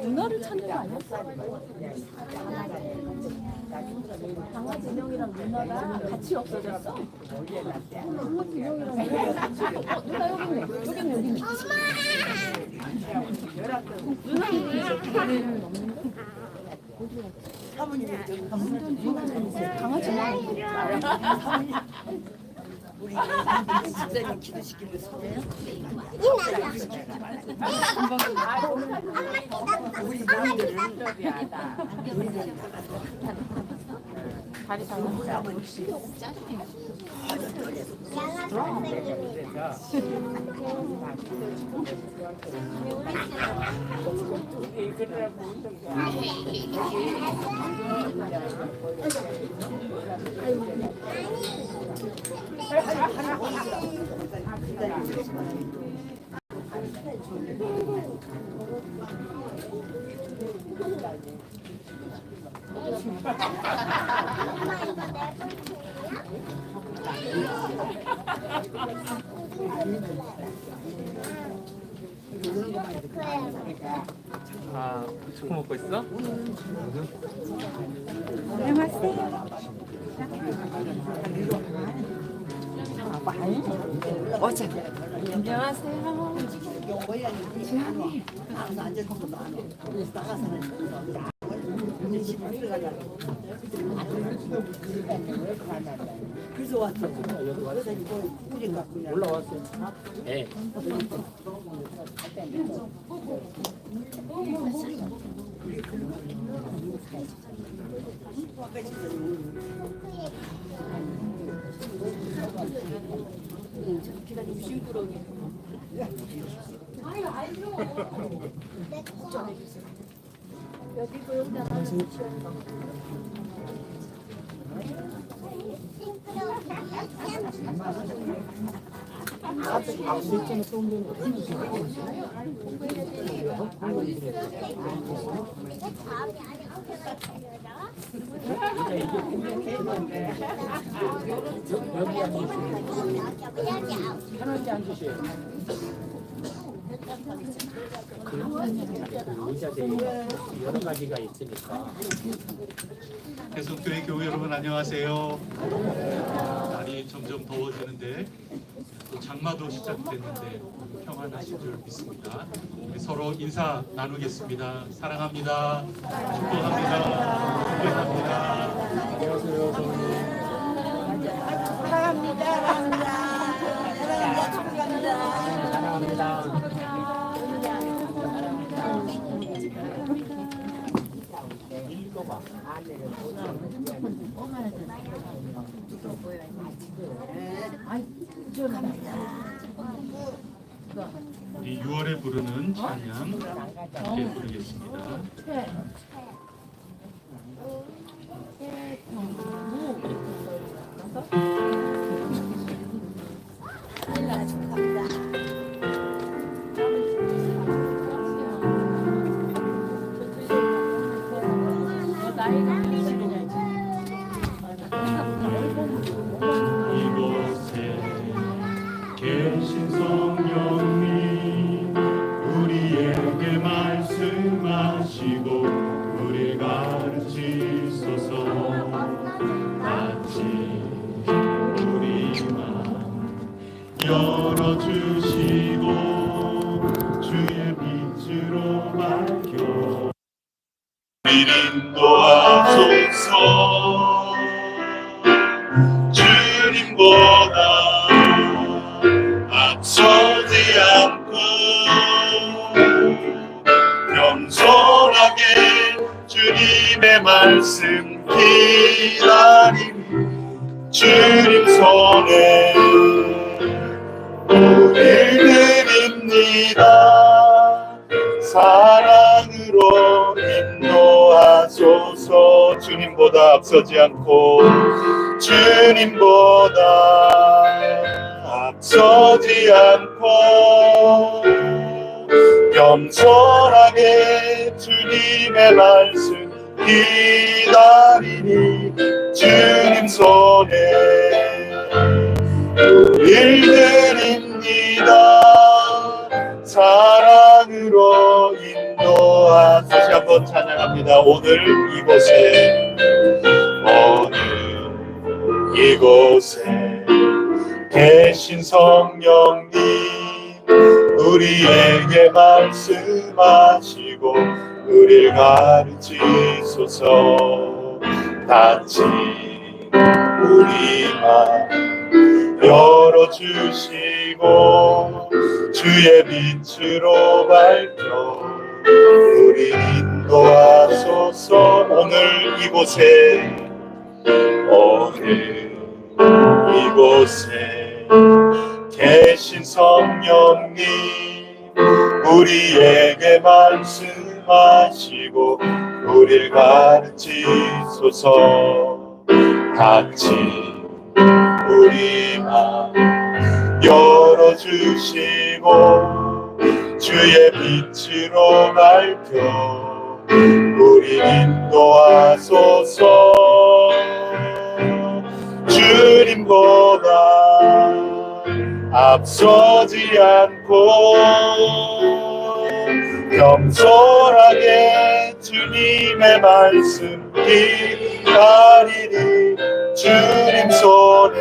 누나를 찾는 거 아니야? 강아지 인형이랑 누나가 같이 없어졌어? 강아지 인형이랑 누나가 같이 누나 여기 있네. 여기 있네. 여기 있네. 누나는 없는데? 강아지 인형. 우리 집사님 기도시키는 거 소리예요? 우리 노인들은 다리 잡는 아, 초코 먹고 있어? 안녕하세요. 어제 안녕하세요. 그래서 왔어. 그래서 이거 뿌린 거 그냥 올라왔어요. 네. 편하게 앉으세요. 의자들이 여러 가지가 있으니까. 배석교회 교회 여러분 안녕하세요. 날이 점점 더워지는데 또 장마도 시작됐는데 평안하신 줄 믿습니다. 우리 서로 인사 나누겠습니다. 사랑합니다. 축복합니다. 축복합니다. 안녕하세요, 성우님. 사랑합니다. 사랑합니다. 축복합니다. 사랑합니다. 우리 6월에 부르는 찬양 함께 부르겠습니다. 이곳에 계신 성령님 우리에게 말씀하시고 우리 가르치소서. 같이 우리만 열어주시고 주의 빛으로 밝혀 우리를 인도하소서. 주님보다 앞서지 않고 겸손하게 주님의 말씀 기다리니 주님 손에 우릴 드립니다. 사랑으로 인도하소서. 주님보다 앞서지 않고 주님보다 앞서지 않고 겸손하게 주님의 말씀 기다리니 주님 손에 우릴 드립니다. 사랑으로 인도하소서. 다시 한번 찬양합니다. 오늘 이곳에 계신 성령님 우리에게 말씀하시고 우리를 가르치소서. 단지 우리 마음 열어주시고 주의 빛으로 밝혀 우리 인도하소서. 오늘 이곳에 계신 성령님 우리에게 말씀하시고 우리를 가르치소서. 같이 우리 마음 열어주시고 주의 빛으로 밝혀 우리 인도하소서. 주님보다 앞서지 않고 겸손하게 주님의 말씀 기다리니 주님 손에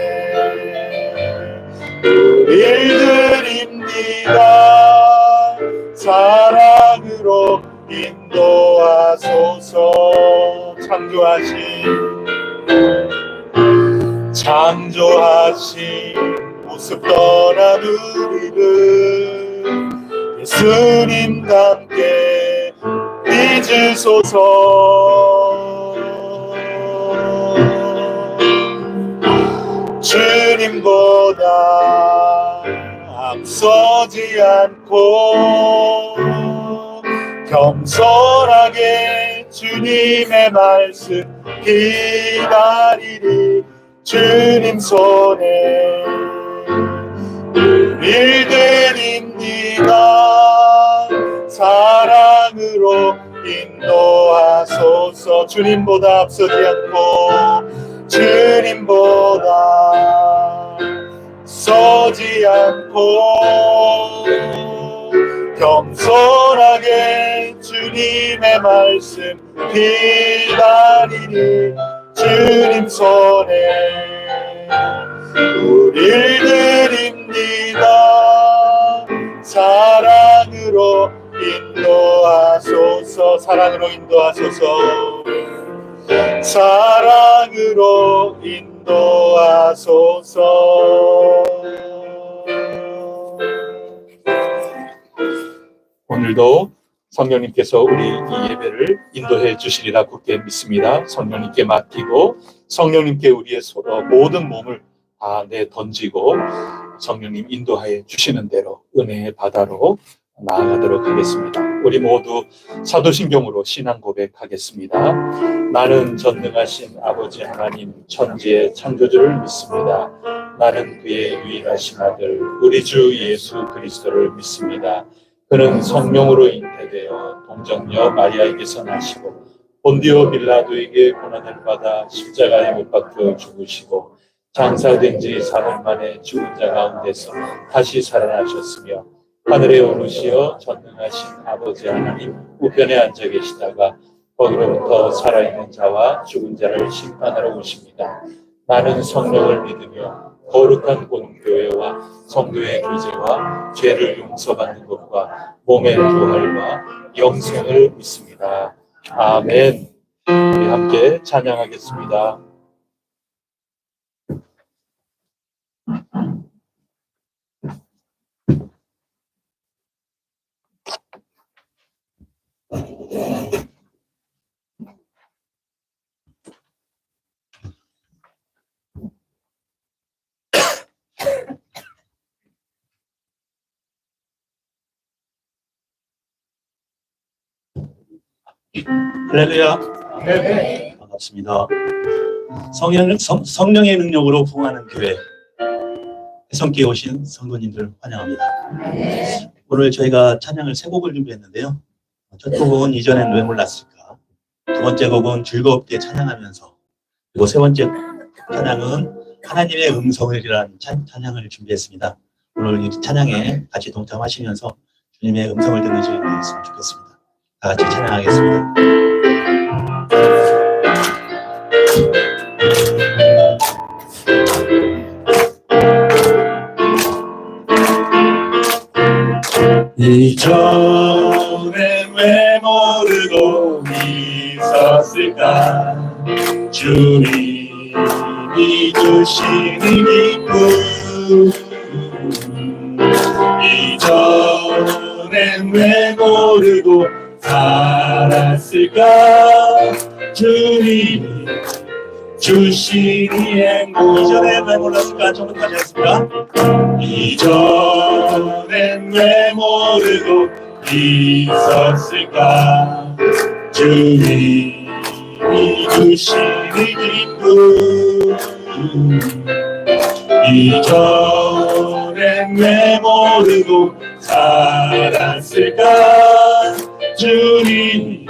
우릴 드립니다. 사랑으로 인도하소서. 창조하신 모습 떠난 우리를 예수님과 함께 잊으소서. 주님보다 앞서지 않고 겸손하게 주님의 말씀 기다리니 주님 손에 우릴 드립니다. 사랑으로 인도하소서. 주님보다 앞서지 않고 주님보다 서지 않고 겸손하게 주님의 말씀 기다리니 주님 손에 우릴 드립니다. 사랑으로 인도하소서. 사랑으로 인도하소서. 사랑으로 인도하소서. 오늘도 성령님께서 우리 이 예배를 인도해 주시리라 굳게 믿습니다. 성령님께 맡기고 성령님께 우리의 모든 몸을 다 내던지고 성령님 인도하여 주시는 대로 은혜의 바다로 나아가도록 하겠습니다. 우리 모두 사도신경으로 신앙 고백하겠습니다. 나는 전능하신 아버지 하나님 천지의 창조주를 믿습니다. 나는 그의 유일하신 아들 우리 주 예수 그리스도를 믿습니다. 그는 성령으로 잉태되어 동정녀 마리아에게서 나시고 본디오 빌라도에게 고난을 받아 십자가에 못 박혀 죽으시고 장사된 지 4일 만에 죽은 자 가운데서 다시 살아나셨으며 하늘에 오르시어 전능하신 아버지 하나님 우편에 앉아 계시다가 거기로부터 살아있는 자와 죽은 자를 심판하러 오십니다. 나는 성령을 믿으며 거룩한 본교회와 성도의 교제와 죄를 용서받는 것과 몸의 부활과 영생을 믿습니다. 아멘. 우리 함께 찬양하겠습니다. 할렐루야. 반갑습니다. 성령의 능력으로 부흥하는 교회 해성교에 오신 성도님들 환영합니다. 오늘 저희가 찬양을 세 곡을 준비했는데요. 첫 곡은 이전엔 왜 몰랐을까, 두 번째 곡은 즐겁게 찬양하면서, 그리고 세 번째 찬양은 하나님의 음성을이라는 찬양을 준비했습니다. 오늘 이 찬양에 같이 동참하시면서 주님의 음성을 듣는 시간이 되었으면 좋겠습니다. 다 같이 찬양하겠습니다. 이전에 왜 모르고 있었을까, 주님이 주시는 기쁨. 이전엔 왜 모르고 살았을까, 주님이 주시니 행복. 이전엔 왜 몰랐을까, 처음부터 하셨습니까? 이전엔 왜 모르고 있었을까, 주님이 주시니 기쁨. 이전엔 왜 모르고 살았을까, 주님이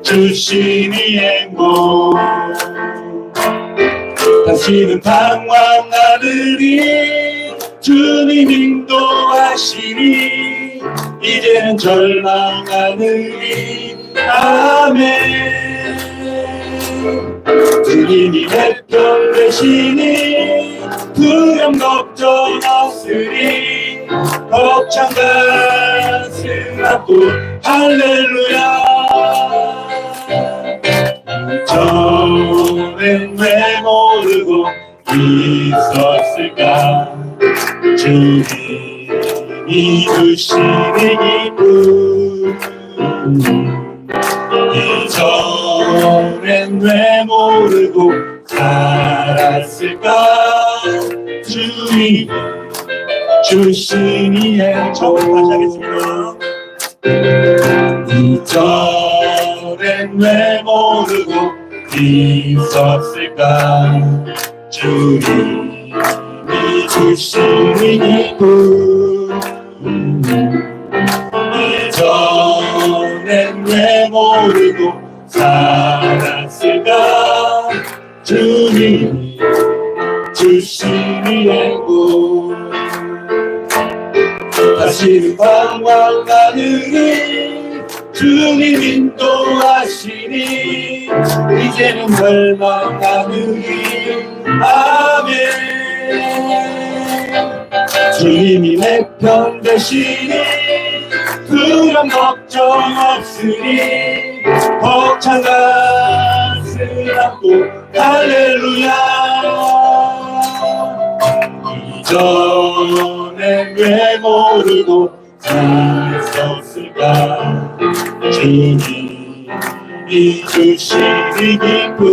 주시니 행복. 다시는 방황하느니 주님 인도하시니, 이제는 절망하느니 아멘. 주님이 내 편 되시니 두려움 걱정 없으니, 벅찬 가슴 안고 할렐루야. 이전엔 왜 모르고 있었을까, 주님이 주시니 기쁨. 이전엔 왜 모르고 살았을까, 주님이 주시니 행복. 다시 하겠습니다. 이전엔 왜 모르고 있었을까, 주님이 주시니 기쁨. 이전엔 왜 모르고 살았을까, 주님이 주시니 행복. 다시는 방황하느니 주님 인도하시니, 이제는 절망하느니 아멘. 주님이 내 편 되시니 두려움 걱정 없으니, 벅찬 가슴 안고 할렐루야. 이전엔 왜 모르고 있었을까, 주님이 주시니 기쁨.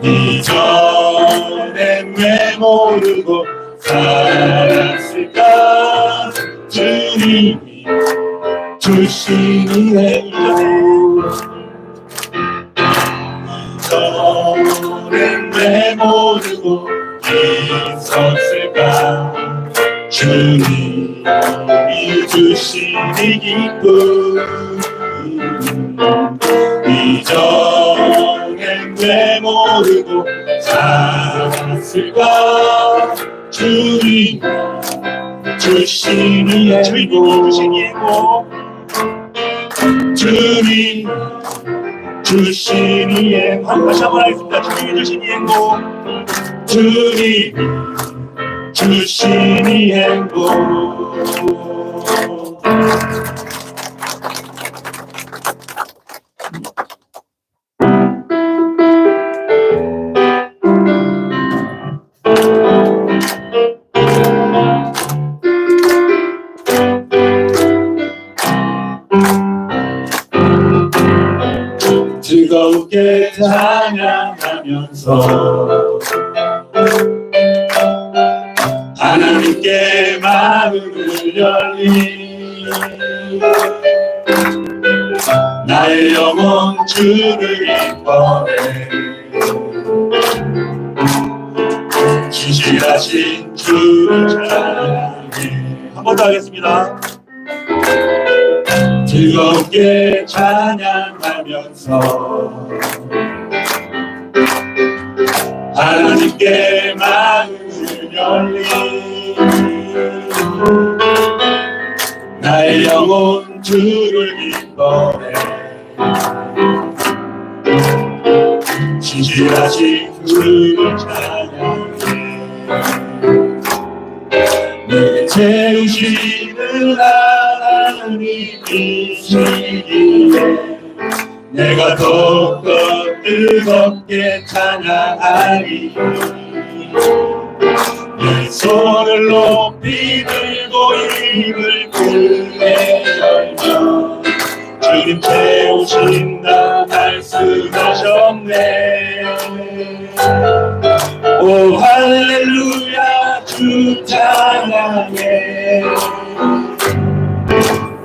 이전엔 왜 모르고 살았을까, 주님이 주시니 행복. 이전엔 왜 모르고 있었을까, 주님이 주시니 기쁨. 이전엔 왜 모르고 살았을까, 주님이 주시니 행복. 주님이 주신 이 행복. 다시 한번 하겠습니다. 주님이 주신 이 행복. 주님이 주신 이 행복. 즐겁게 찬양하면서 하나님께 마음을 열리 나의 영혼 주를 기뻐해 진실하신 주를 찬양해. 한 번 더 하겠습니다. 즐겁게 찬양하면서 하나님께 마음을 열리 나의 영혼 주를 기뻐해 진실하신 주를 찬양해. 내게 채우시는 하나님이시기에 내가 더욱더 뜨겁게 찬양하리. 내 손을 높이 들고 입을 크게 열며 주님 채우신다 말씀하셨네. 오 할렐루야 주 찬양해.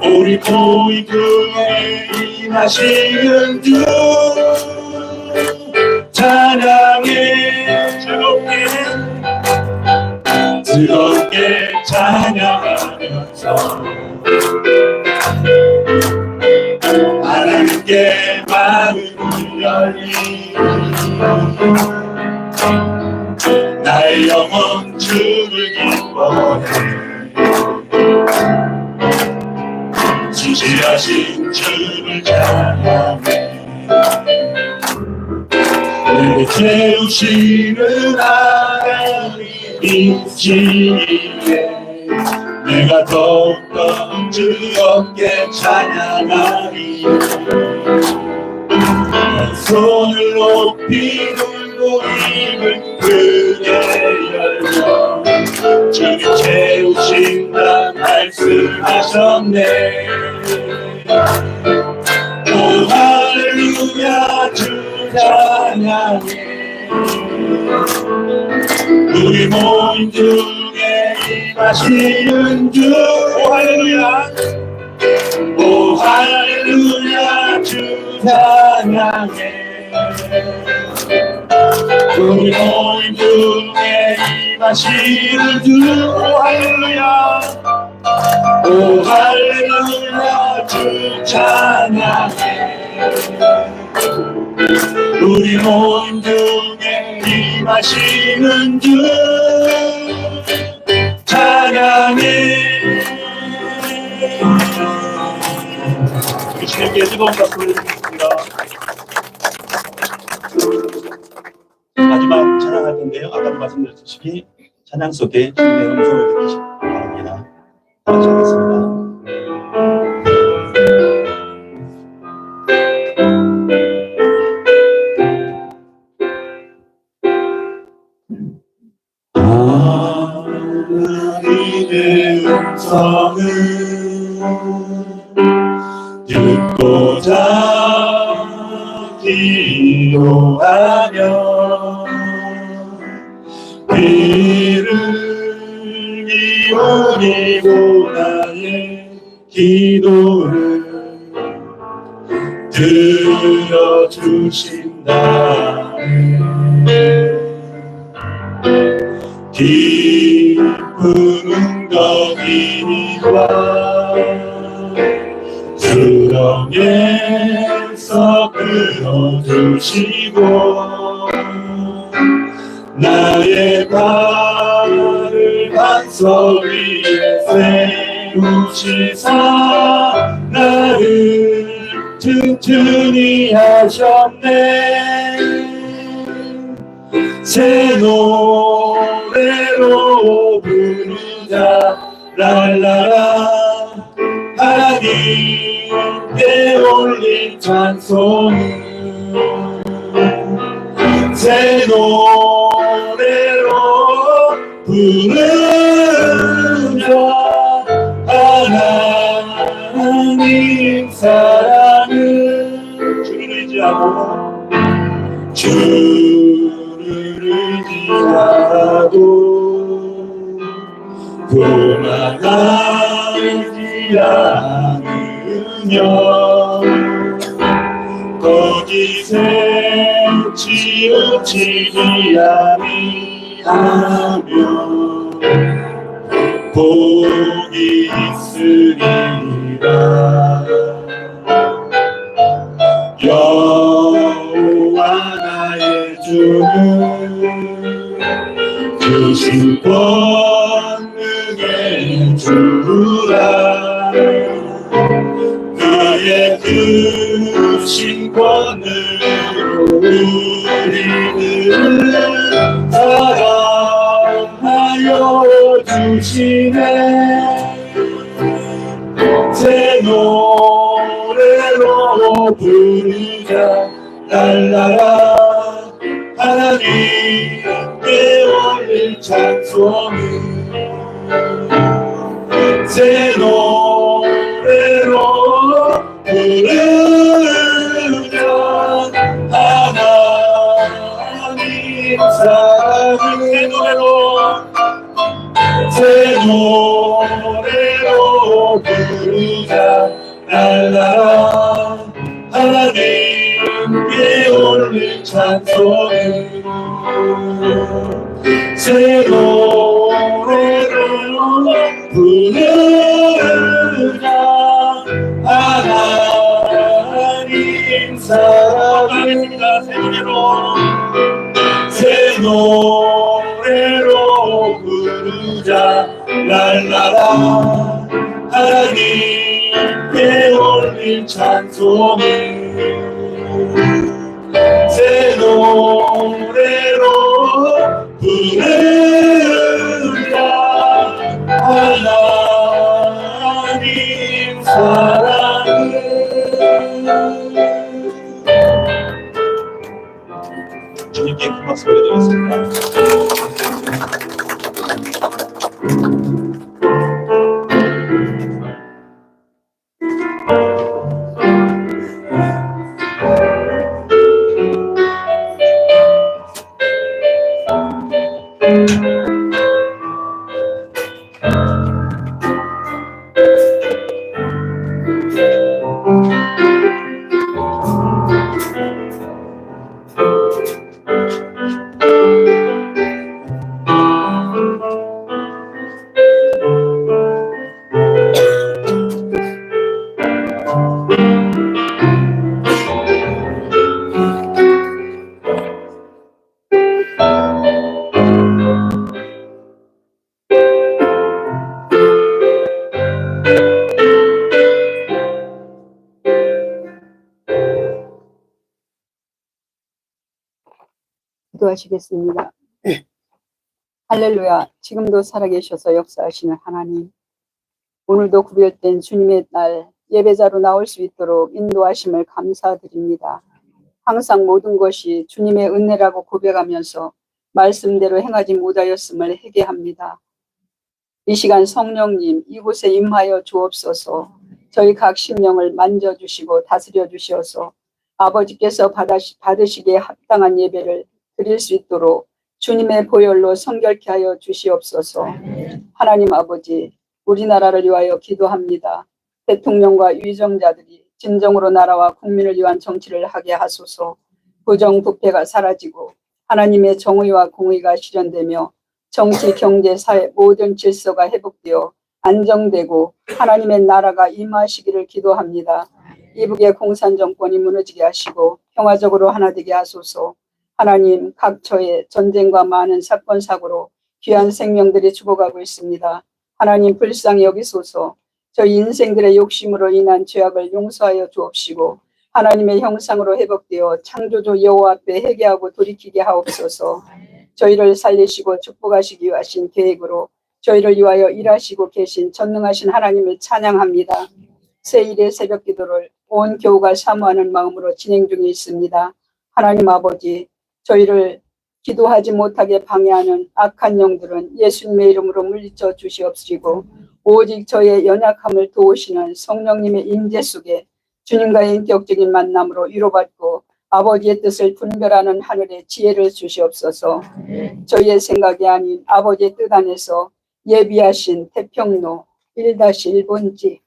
우리 모인 교회에 임하시는 주 찬양해. 즐겁게 찬양하면서 하나님께 마음을 열리 나의 영혼 주를 기뻐해 진실하신 주를 찬양해. 내게 채우시는 하나님이시기에 내가 더욱더 즐겁게 찬양하리. 손을 높이 들고 입을 크게 열며 주님 채우신다 말씀하셨네. 오 할렐루야 주 찬양해. 우리 모임 중에 임하시는 주. 오 할렐루야 오 할렐루야 주 찬양해. 우리 모임 중에 임하시는 주. 오 할렐루야 오 할렐루야 주 찬양해. 우리 모임 중에 임하시는 주 찬양해. 주님께 뜨거운 박수 드리겠습니다. 마지막 찬양할 텐데요. 아까도 말씀드렸듯이 찬양 속에 주님의 음성을 듣기시기 바랍니다. 같이 하겠습니다. 하나님의 음성을 듣고자 기도하며 귀를 기울이고 나의 기도를 들어주신다. 깊은 웅덩이와 수렁에서 끌어주시고 나의 발을 반석 위에 세우시사 나를 튼튼히 하셨네. 새 노래로 부르자 랄라라. 하나님께 올린 찬송을 새 노래로 부르자. 하나님 사랑을 주를 의지하고 주를 의지하고 도망가지 않으며 거짓에 치우치지 아니하며 복이 있으리라. 여호와 나의 주는 크신 권능의 주라. 그의 크신 권능으로 우리를 사랑하여 주시네. 새 노래로 부르자 랄라라. 하나님께 올릴 찬송을 새 노래로 부르자. 하나님 사랑을 새 노래로 부르자 랄라라. 하나님께 올릴 찬송을 새 노래로 부르자. 하나님 사랑합니다. 새 노래로 부르자 랄라라. 하나님께 올릴 찬송을 새 노래로 부르자. 하나님 사랑을 주님께 큰 박수 올려드리겠습니다. 기도하시겠습니다. 할렐루야. 지금도 살아계셔서 역사하시는 하나님, 오늘도 구별된 주님의 날 예배자로 나올 수 있도록 인도하심을 감사드립니다. 항상 모든 것이 주님의 은혜라고 고백하면서 말씀대로 행하지 못하였음을 회개합니다. 이 시간 성령님 이곳에 임하여 주옵소서. 저희 각 심령을 만져주시고 다스려 주셔서 아버지께서 받으시기에 합당한 예배를 드릴 수 있도록 주님의 보혈로 성결케 하여 주시옵소서. 하나님 아버지, 우리나라를 위하여 기도합니다. 대통령과 위정자들이 진정으로 나라와 국민을 위한 정치를 하게 하소서. 부정부패가 사라지고 하나님의 정의와 공의가 실현되며 정치, 경제, 사회 모든 질서가 회복되어 안정되고 하나님의 나라가 임하시기를 기도합니다. 이북의 공산 정권이 무너지게 하시고 평화적으로 하나 되게 하소서. 하나님, 각처에 전쟁과 많은 사건 사고로 귀한 생명들이 죽어가고 있습니다. 하나님, 불쌍히 여기소서. 저희 인생들의 욕심으로 인한 죄악을 용서하여 주옵시고 하나님의 형상으로 회복되어 창조주 여호와 앞에 회개하고 돌이키게 하옵소서. 저희를 살리시고 축복하시기 위하신 계획으로 저희를 위하여 일하시고 계신 전능하신 하나님을 찬양합니다. 새1의 새벽 기도를 온 교우가 사모하는 마음으로 진행 중에 있습니다. 하나님 아버지, 저희를 기도하지 못하게 방해하는 악한 영들은 예수님의 이름으로 물리쳐 주시옵시고, 오직 저의 연약함을 도우시는 성령님의 임재 속에 주님과의 인격적인 만남으로 위로받고 아버지의 뜻을 분별하는 하늘의 지혜를 주시옵소서. 저희의 생각이 아닌 아버지의 뜻 안에서 예비하신 태평로 1-1번지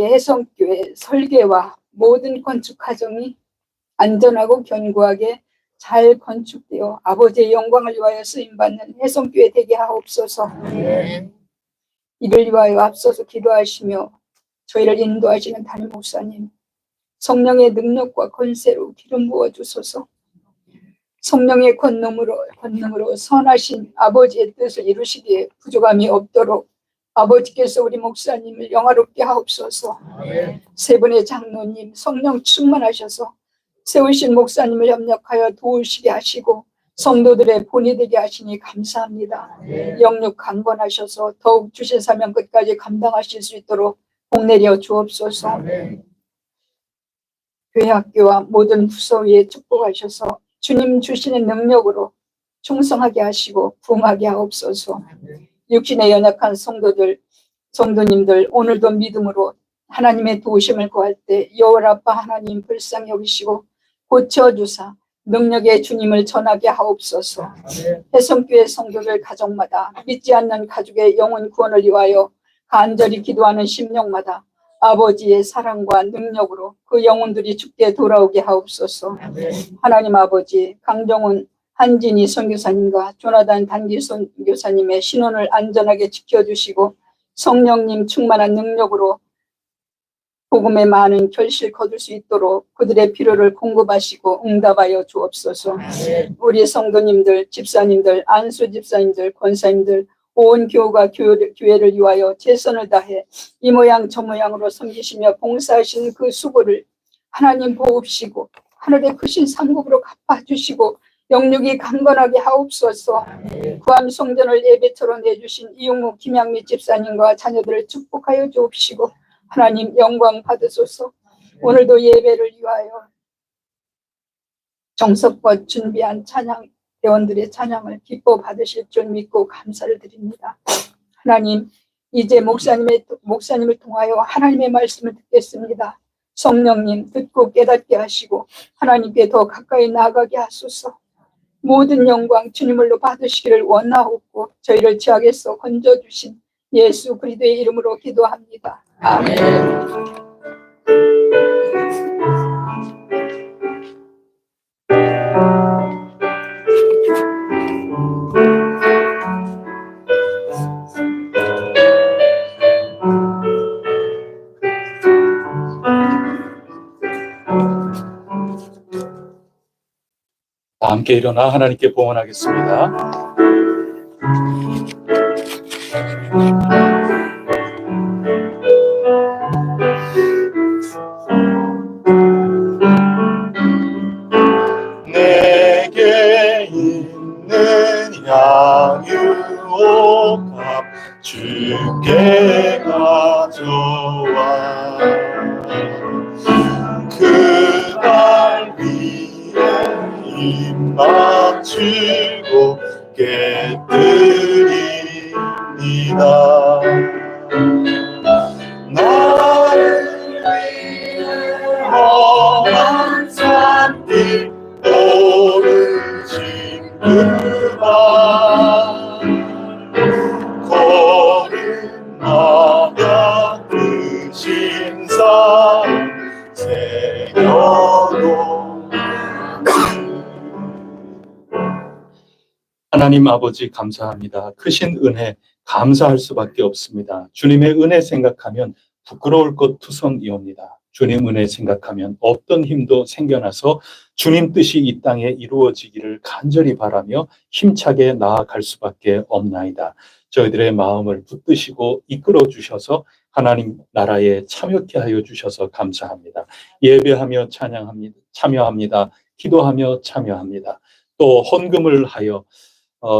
해성교회 설계와 모든 건축 과정이 안전하고 견고하게 잘 건축되어 아버지의 영광을 위하여 쓰임받는 해성교회 되게 하옵소서. 이를 위하여 앞서서 기도하시며 저희를 인도하시는 담임 목사님, 성령의 능력과 권세로 기름 부어 주소서. 성령의 권능으로 선하신 아버지의 뜻을 이루시기에 부족함이 없도록 아버지께서 우리 목사님을 영화롭게 하옵소서. 세 분의 장로님 성령 충만하셔서 세우신 목사님을 협력하여 도우시게 하시고 성도들의 본이 되게 하시니 감사합니다. 영육 강건하셔서 더욱 주신 사명 끝까지 감당하실 수 있도록 복내려 주옵소서. 교회 학교와 모든 부서 위에 축복하셔서 주님 주시는 능력으로 충성하게 하시고 부흥하게 하옵소서. 육신의 연약한 성도님들 오늘도 믿음으로 하나님의 도우심을 구할 때 여호와라빠 하나님 불쌍히 여기시고 고쳐주사 능력의 주님을 전하게 하옵소서. 해성교회 성도들 가정마다 믿지 않는 가족의 영혼 구원을 위하여 간절히 기도하는 심령마다 아버지의 사랑과 능력으로 그 영혼들이 죽게 돌아오게 하옵소서. 하나님 아버지, 강정훈 한진희 선교사님과 조나단 단기 선교사님의 신원을 안전하게 지켜주시고 성령님 충만한 능력으로 복음의 많은 결실 거둘 수 있도록 그들의 필요를 공급하시고 응답하여 주옵소서. 우리 성도님들, 집사님들, 안수 집사님들, 권사님들 온 교우가 교회를 위하여 최선을 다해 이 모양 저 모양으로 섬기시며 봉사하신 그 수고를 하나님 보옵시고 하늘의 크신 상급으로 갚아주시고 영육이 강건하게 하옵소서. 구암 성전을 예배처럼 내주신 이용무 김양미 집사님과 자녀들을 축복하여 주옵시고 하나님 영광 받으소서. 오늘도 예배를 위하여 정석껏 준비한 찬양 대원들의 찬양을 기뻐 받으실 줄 믿고 감사를 드립니다. 하나님, 이제 목사님을 통하여 하나님의 말씀을 듣겠습니다. 성령님 듣고 깨닫게 하시고 하나님께 더 가까이 나아가게 하소서. 모든 영광 주님을로 받으시기를 원하옵고 저희를 죄악에서 건져주신 예수 그리스도의 이름으로 기도합니다. 아멘. 함께 일어나 하나님께 봉헌하겠습니다. 내게 있는 향유옥합 주께 가져와 그날 위에 입 맞추고 깨뜨립니다. 나를 위해 험한 산길 오르신 그만 걸음마다 크신 사랑 새겨놓은 하나님 아버지 감사합니다. 크신 은혜 감사할 수밖에 없습니다. 주님의 은혜 생각하면 부끄러울 것 투성이옵니다. 주님 은혜 생각하면 없던 힘도 생겨나서 주님 뜻이 이 땅에 이루어지기를 간절히 바라며 힘차게 나아갈 수밖에 없나이다. 저희들의 마음을 붙드시고 이끌어 주셔서 하나님 나라에 참여케 하여 주셔서 감사합니다. 예배하며 찬양합니다. 참여합니다. 기도하며 참여합니다. 또 헌금을 하여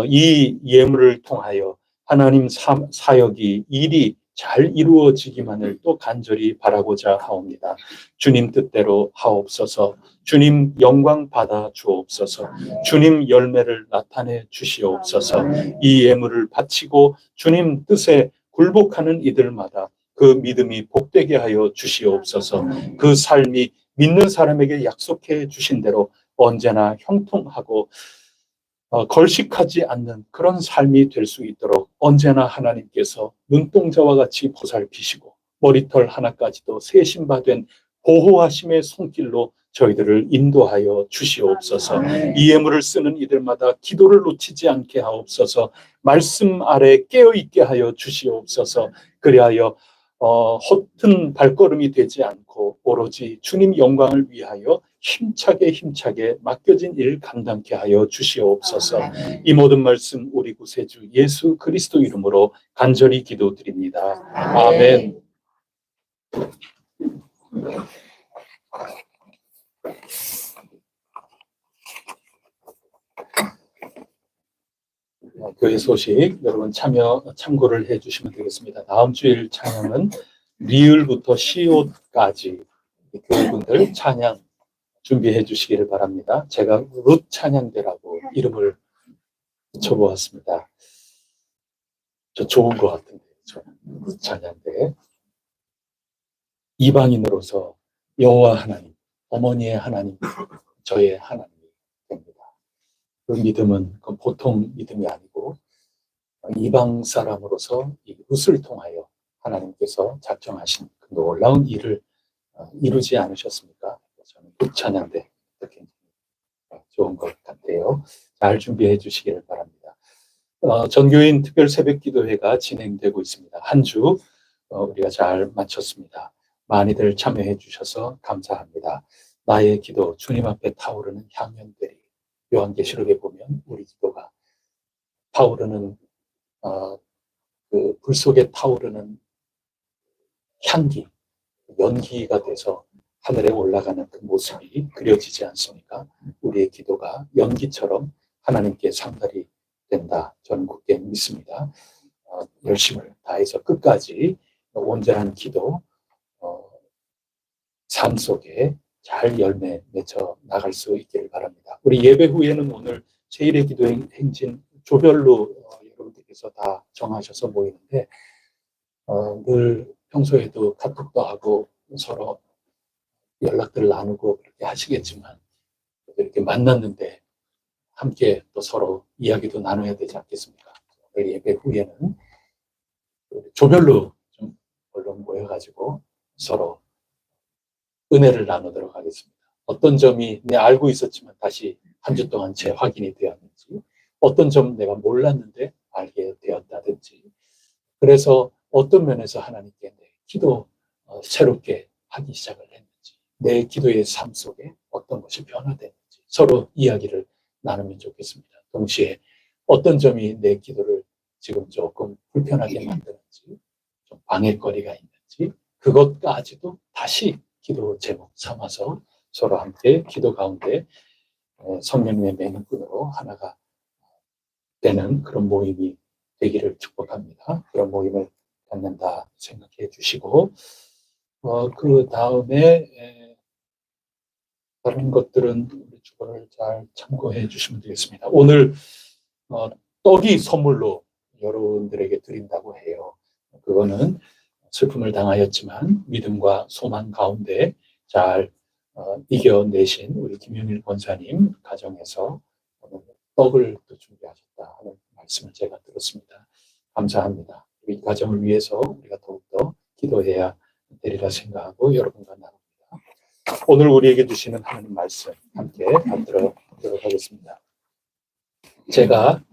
이 예물을 통하여 하나님 사역이 일이 잘 이루어지기만을 또 간절히 바라고자 하옵니다. 주님 뜻대로 하옵소서. 주님 영광 받아 주옵소서. 주님 열매를 나타내 주시옵소서. 이 예물을 바치고 주님 뜻에 굴복하는 이들마다 그 믿음이 복되게 하여 주시옵소서. 그 삶이 믿는 사람에게 약속해 주신 대로 언제나 형통하고 걸식하지 않는 그런 삶이 될 수 있도록 언제나 하나님께서 눈동자와 같이 보살피시고 머리털 하나까지도 세심바된 보호하심의 손길로 저희들을 인도하여 주시옵소서. 이 예물을 쓰는 이들마다 기도를 놓치지 않게 하옵소서. 말씀 아래 깨어있게 하여 주시옵소서. 그리하여 허튼 발걸음이 되지 않고 오로지 주님 영광을 위하여 힘차게 맡겨진 일 감당케 하여 주시옵소서. 이 모든 말씀 우리 구세주 예수 그리스도 이름으로 간절히 기도드립니다. 아멘. 교회 소식 여러분 참고를 해주시면 되겠습니다. 다음 주일 찬양은 리을부터 시옷까지 교회분들 찬양 준비해 주시기를 바랍니다. 제가 룻 찬양대라고 이름을 붙여보았습니다. 저 좋은 것 같은데, 룻 찬양대. 이방인으로서 여호와 하나님, 어머니의 하나님, 저의 하나님이 됩니다. 그 믿음은 보통 믿음이 아니고 이방 사람으로서 이 룻을 통하여 하나님께서 작정하신 그 놀라운 일을 이루지 않으셨습니까? 저는 룻 찬양대 이렇게 좋은 것 같아요. 잘 준비해 주시기를 바랍니다. 전교인 특별 새벽 기도회가 진행되고 있습니다. 한 주 우리가 잘 마쳤습니다. 많이들 참여해 주셔서 감사합니다. 나의 기도 주님 앞에 타오르는 향연들이 요한계시록에 보면 우리 기도가 타오르는 그 불 속에 타오르는 향기, 연기가 돼서 하늘에 올라가는 그 모습이 그려지지 않습니까? 우리의 기도가 연기처럼 하나님께 상달이 된다. 저는 굳게 믿습니다. 열심을 다해서 끝까지 온전한 기도, 삶 속에 잘 열매 맺어 나갈 수 있기를 바랍니다. 우리 예배 후에는 오늘 제1의 기도 행진 조별로 여러분들께서 다 정하셔서 모이는데 늘 평소에도 카톡도 하고 서로 연락들을 나누고 그렇게 하시겠지만 이렇게 만났는데 함께 또 서로 이야기도 나눠야 되지 않겠습니까? 오늘 예배 후에는 조별로 좀 얼른 모여가지고 서로 은혜를 나누도록 하겠습니다. 어떤 점이 내가 알고 있었지만 다시 한 주 동안 재확인이 되었는지, 어떤 점 내가 몰랐는데 알게 되었다든지, 그래서 어떤 면에서 하나님께 내 기도 새롭게 하기 시작을 했는지, 내 기도의 삶 속에 어떤 것이 변화됐는지 서로 이야기를 나누면 좋겠습니다. 동시에 어떤 점이 내 기도를 지금 조금 불편하게 만드는지, 좀 방해거리가 있는지, 그것까지도 다시 기도 제목 삼아서 서로 함께 기도 가운데 성령님의 맹인꾼으로 하나가 되는 그런 모임이 되기를 축복합니다. 그런 모임을 갖는다 생각해 주시고, 그 다음에 다른 것들은 우리 주보를 잘 참고해 주시면 되겠습니다. 오늘 떡이 선물로 여러분들에게 드린다고 해요. 그거는 슬픔을 당하였지만 믿음과 소망 가운데 잘 이겨내신 우리 김영일 권사님 가정에서 떡을 또 준비하셨다 하는 말씀을 제가 들었습니다. 감사합니다. 이 가정을 위해서 우리가 더욱더 기도해야 되리라 생각하고 여러분과 나눕니다. 오늘 우리에게 주시는 하나님 말씀 함께 받도록 하겠습니다. 제가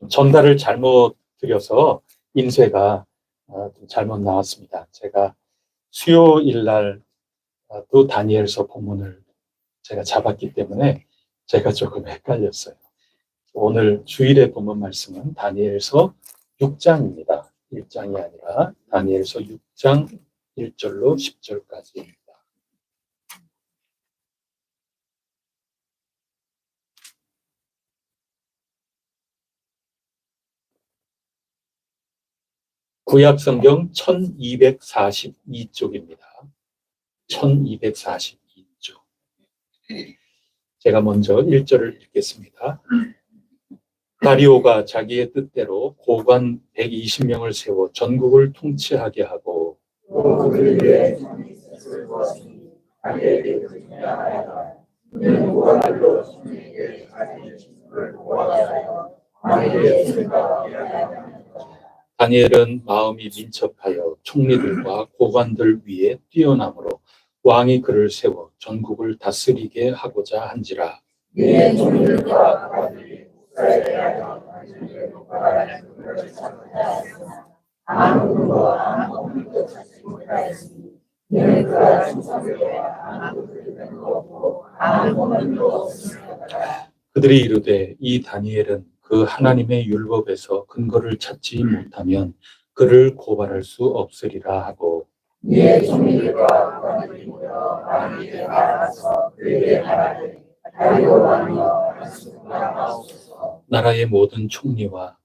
전달을 잘못 드려서 인쇄가 좀 잘못 나왔습니다. 제가 수요일 날도 다니엘서 본문을 제가 잡았기 때문에 제가 조금 헷갈렸어요. 오늘 주일의 본문 말씀은 다니엘서 6장입니다. 1장이 아니라 다니엘서 6장 1절로 10절까지입니다. 구약성경 1242쪽입니다. 1242쪽. 제가 먼저 1절을 읽겠습니다. 다리오가 자기의 뜻대로 고관 120명을 세워 전국을 통치하게 하고 다니엘은 마음이 민첩하여 총리들과 고관들 위에 뛰어남으로 왕이 그를 세워 전국을 다스리게 하고자 한지라. 그들이 이르되 이 다니엘은 그 하나님의 율법에서 근거를 찾지 못하면 그를 고발할 수 없으리라 하고 나라의 모든 총리와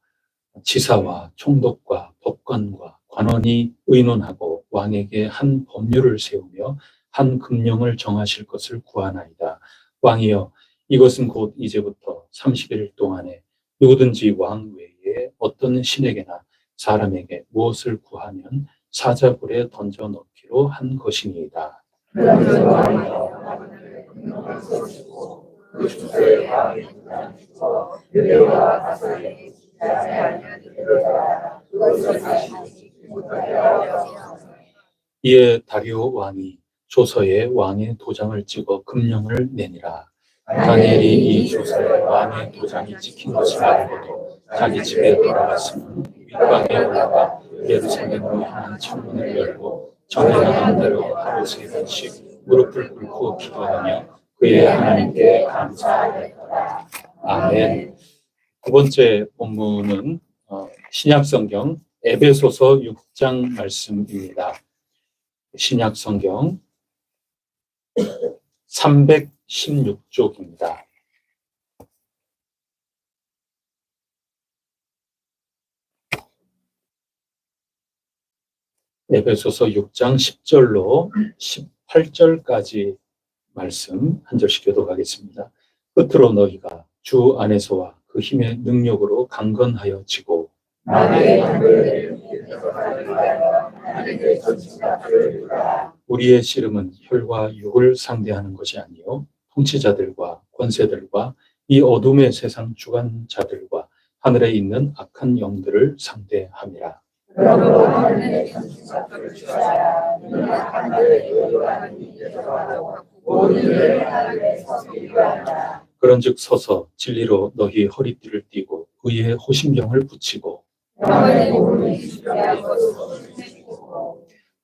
지사와 총독과 법관과 관원이 의논하고 왕에게 한 법률을 세우며 한 금령을 정하실 것을 구하나이다. 왕이여, 이것은 곧 이제부터 30일 동안에 누구든지 왕 외에 어떤 신에게나 사람에게 무엇을 구하면 사자굴에 던져 넣기로 한 것이니이다. 이에 다리오 왕이 조서에 왕의 도장을 찍어 금령을 내니라. 다니엘이 이 조서에 왕의 도장이 찍힌 것을 알고도 자기 집에 돌아갔으면 윗방에 올라가 예루살렘으로 향한 창문을 열고 전에 하던 대로 하루 3번씩 무릎을 꿇고 기도하며 그의 하나님께 감사하였더라. 아멘. 두 번째 본문은 신약성경 에베소서 6장 말씀입니다. 신약성경 316쪽입니다. 에베소서 6장 10절로 18절까지 말씀 한 절씩 교독하겠습니다. 끝으로 너희가 주 안에서와 그 힘의 능력으로 강건하여 지고 우리의 씨름은 혈과 육을 상대하는 것이 아니요 통치자들과 권세들과 이 어둠의 세상 주관자들과 하늘에 있는 악한 영들을 상대함이라. 그런즉 서서 진리로 너희 허리띠를 띠고 의의 호심경을 붙이고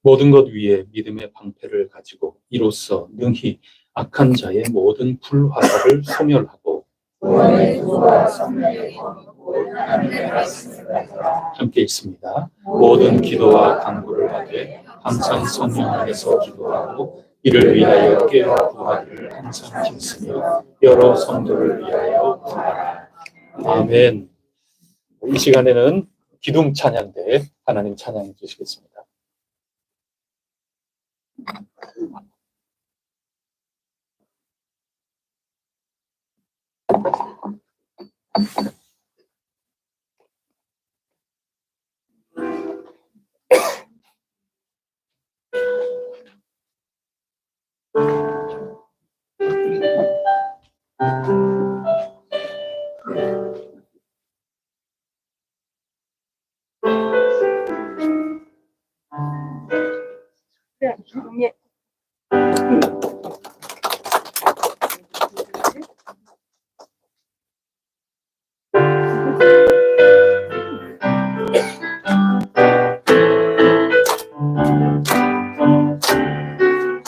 모든 것 위에 믿음의 방패를 가지고 이로써 능히 악한 자의 모든 불화살을 소멸하고 함께 읽습니다. 모든 기도와 간구를 하되 항상 성령 안에서 기도하고 이를 위하여 깨어 구하기를 항상 힘쓰며 여러 성도를 위하여 구하라. 아멘. 이 시간에는 기둥 찬양대 하나님 찬양해 주시겠습니다.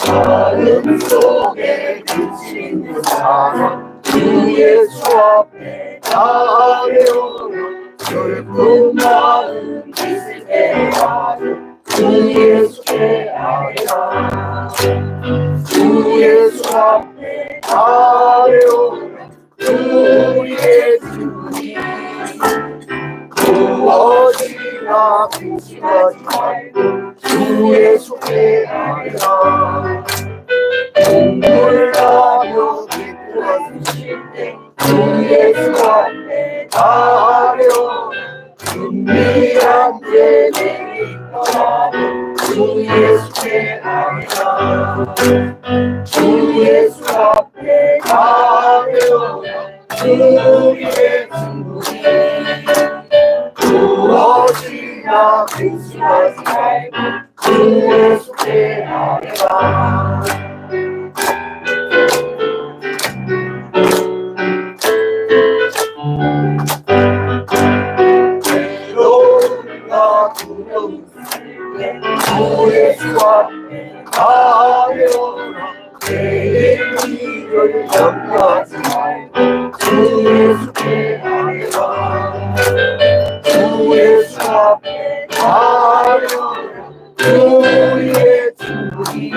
마음 속에 그치는 사랑 예수 앞에 나아오는 결국 마음 있을게 하여 주 예수께 아뢰라 주 예수 앞에 아뢰오라 우리의 주님 무엇이나 근심하지 말고 주 예수께 아뢰라 눈물 나며 기뻐하실 때 주 예수 앞에 아뢰오라 은밀한 죄를 떠나며 주 예수께 아뢰라 주 예수 앞에 아뢰오라 우리의 주님 무엇이나 근심하지 말고 주 예수께 아뢰라 외로움과 두려움 있을 때 주 예수 앞에 아뢰오라 내일 일을 염려하지 말고 주 예수께 아뢰라 주 예수 앞에 아뢰오라 우리의 주님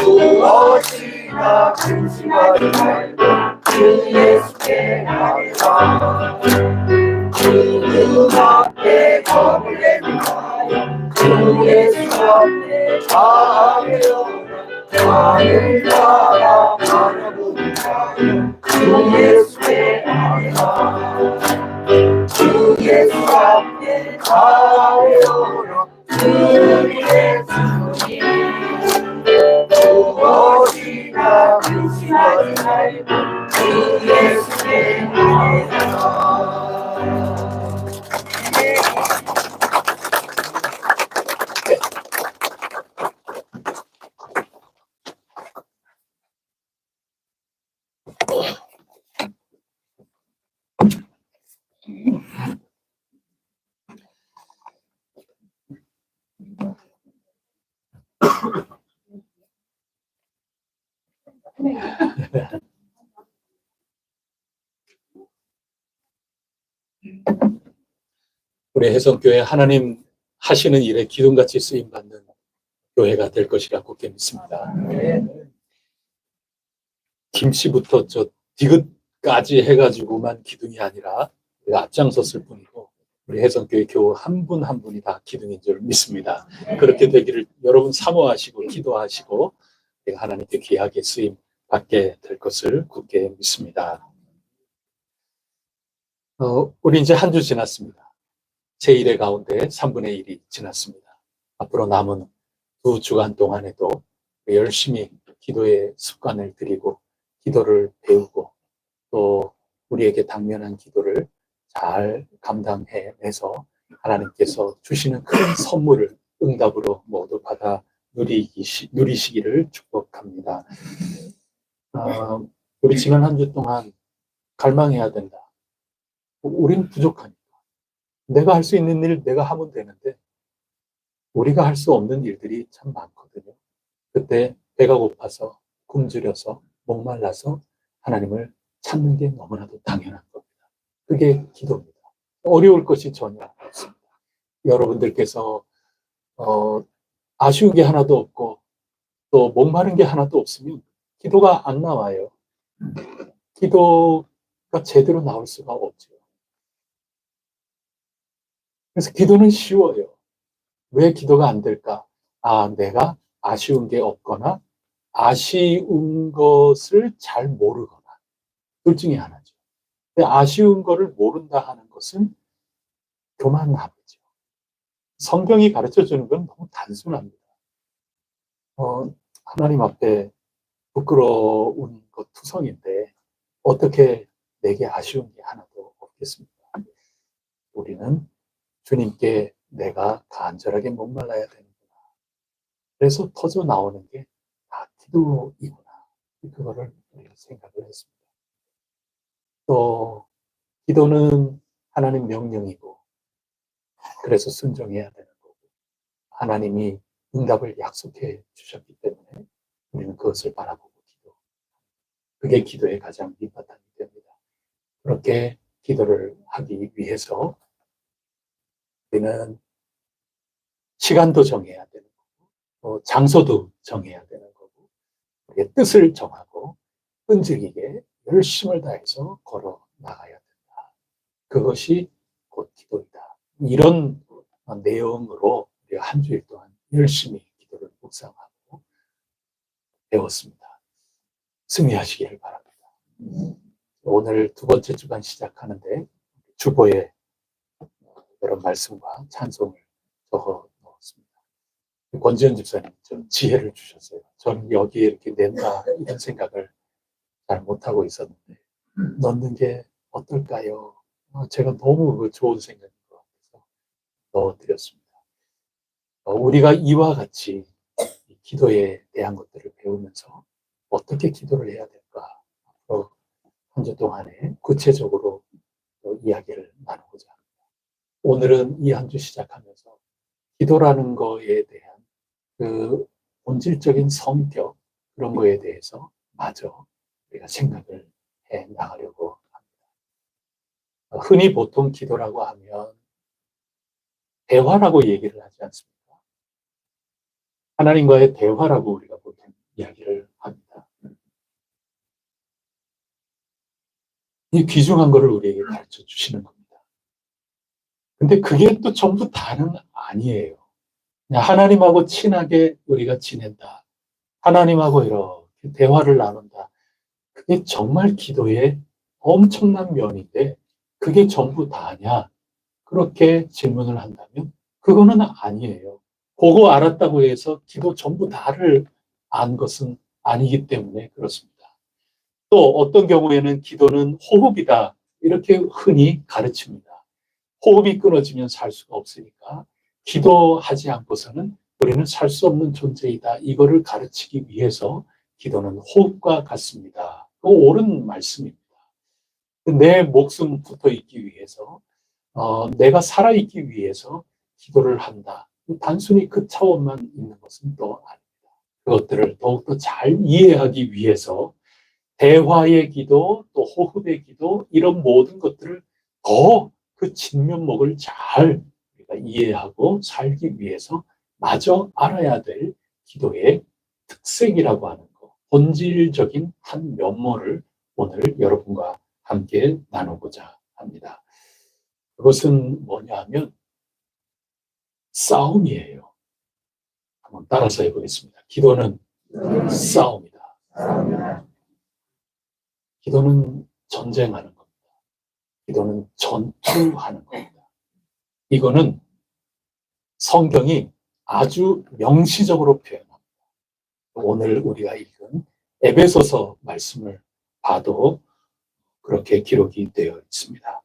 무엇이나 근심하지 말고 주 예수께 아뢰라 주님 앞에 겁을 내리하여 주 예수 앞에 아뢰오라 하늘 나라 바라보니까요 주 예수께 아뢰라 주 예수 앞에 아뢰오라 우리의 주님 무엇이나 근심하지 말고 주 예수께 아뢰라 우리 혜성교회 하나님 하시는 일에 기둥같이 쓰임받는 교회가 될 것이라 굳게 믿습니다. 김씨부터 저 디귿까지 해가지고만 기둥이 아니라 우리가 앞장섰을 뿐이고 우리 혜성교회 교우 한 분 한 분이 다 기둥인 줄 믿습니다. 그렇게 되기를 여러분 사모하시고 기도하시고 하나님께 귀하게 쓰임 받게 될 것을 굳게 믿습니다. 우리 이제 한 주 지났습니다. 제1회 가운데 3분의 1이 지났습니다. 앞으로 남은 2주간 동안에도 열심히 기도의 습관을 들이고 기도를 배우고 또 우리에게 당면한 기도를 잘 감당해내서 하나님께서 주시는 큰 선물을 응답으로 모두 받아 누리시기를 축복합니다. 우리 지난 한 주 동안 갈망해야 된다. 우린 부족하니까. 내가 할 수 있는 일 내가 하면 되는데 우리가 할 수 없는 일들이 참 많거든요. 그때 배가 고파서 굶주려서 목말라서 하나님을 찾는 게 너무나도 당연한 겁니다. 그게 기도입니다. 어려울 것이 전혀 없습니다. 여러분들께서 아쉬운 게 하나도 없고 또 목마른 게 하나도 없으면 기도가 안 나와요. 기도가 제대로 나올 수가 없죠. 그래서 기도는 쉬워요. 왜 기도가 안 될까? 내가 아쉬운 게 없거나 아쉬운 것을 잘 모르거나 둘 중에 하나죠. 근데 아쉬운 거를 모른다 하는 것은 교만함이죠. 성경이 가르쳐주는 건 너무 단순합니다. 하나님 앞에 부끄러운 것 투성인데 어떻게 내게 아쉬운 게 하나도 없겠습니까? 우리는 주님께 내가 간절하게 목말라야 되는구나. 그래서 터져 나오는 게 다 기도이구나. 그거를 우리가 생각을 했습니다. 또 기도는 하나님 명령이고 그래서 순종해야 되는 거고 하나님이 응답을 약속해 주셨기 때문에 우리는 그것을 바라보고 기도. 그게 기도의 가장 밑바탕이 됩니다. 그렇게 기도를 하기 위해서 우리는 시간도 정해야 되는 거고, 장소도 정해야 되는 거고, 우리의 뜻을 정하고 끈질기게 열심을 다해서 걸어 나가야 된다. 그것이 곧 기도이다. 이런 내용으로 우리가 한 주일 동안 열심히 기도를 묵상하고 배웠습니다. 승리하시기를 바랍니다. 오늘 두 번째 주간 시작하는데 주보에 여러 말씀과 찬송을 적어 넣었습니다. 권지현 집사님 좀 지혜를 주셨어요. 저는 여기에 이렇게 낸다 이런 생각을 잘 못하고 있었는데 넣는 게 어떨까요? 제가 너무 좋은 생각인 것 같아서 넣어드렸습니다. 우리가 이와 같이 기도에 대한 것들을 배우면서 어떻게 기도를 해야 될까? 앞으로 한 주 동안에 구체적으로 이야기를 나누고자 합니다. 오늘은 이 한 주 시작하면서 기도라는 거에 대한 그 본질적인 성격 그런 거에 대해서 마저 우리가 생각을 해 나가려고 합니다. 흔히 보통 기도라고 하면 대화라고 얘기를 하지 않습니까? 하나님과의 대화라고 우리가 보통 이야기를 합니다. 이 귀중한 것을 우리에게 가르쳐 주시는 겁니다. 근데 그게 또 전부 다는 아니에요. 그냥 하나님하고 친하게 우리가 지낸다. 하나님하고 이렇게 대화를 나눈다. 그게 정말 기도의 엄청난 면인데 그게 전부 다냐? 그렇게 질문을 한다면 그거는 아니에요. 보고 알았다고 해서 기도 전부 다를 안 것은 아니기 때문에 그렇습니다. 또 어떤 경우에는 기도는 호흡이다. 이렇게 흔히 가르칩니다. 호흡이 끊어지면 살 수가 없으니까 기도하지 않고서는 우리는 살 수 없는 존재이다. 이거를 가르치기 위해서 기도는 호흡과 같습니다. 그 옳은 말씀입니다. 내 목숨 붙어 있기 위해서 내가 살아있기 위해서 기도를 한다. 단순히 그 차원만 있는 것은 또 아닙니다. 그것들을 더욱더 잘 이해하기 위해서 대화의 기도, 또 호흡의 기도 이런 모든 것들을 더 그 진면목을 잘 우리가 이해하고 살기 위해서 마저 알아야 될 기도의 특색이라고 하는 것, 본질적인 한 면모를 오늘 여러분과 함께 나누고자 합니다. 그것은 뭐냐 하면 싸움이에요. 한번 따라서 해보겠습니다. 기도는 싸움이다. 기도는 전쟁하는 겁니다. 기도는 전투하는 겁니다. 이거는 성경이 아주 명시적으로 표현합니다. 오늘 우리가 읽은 에베소서 말씀을 봐도 그렇게 기록이 되어 있습니다.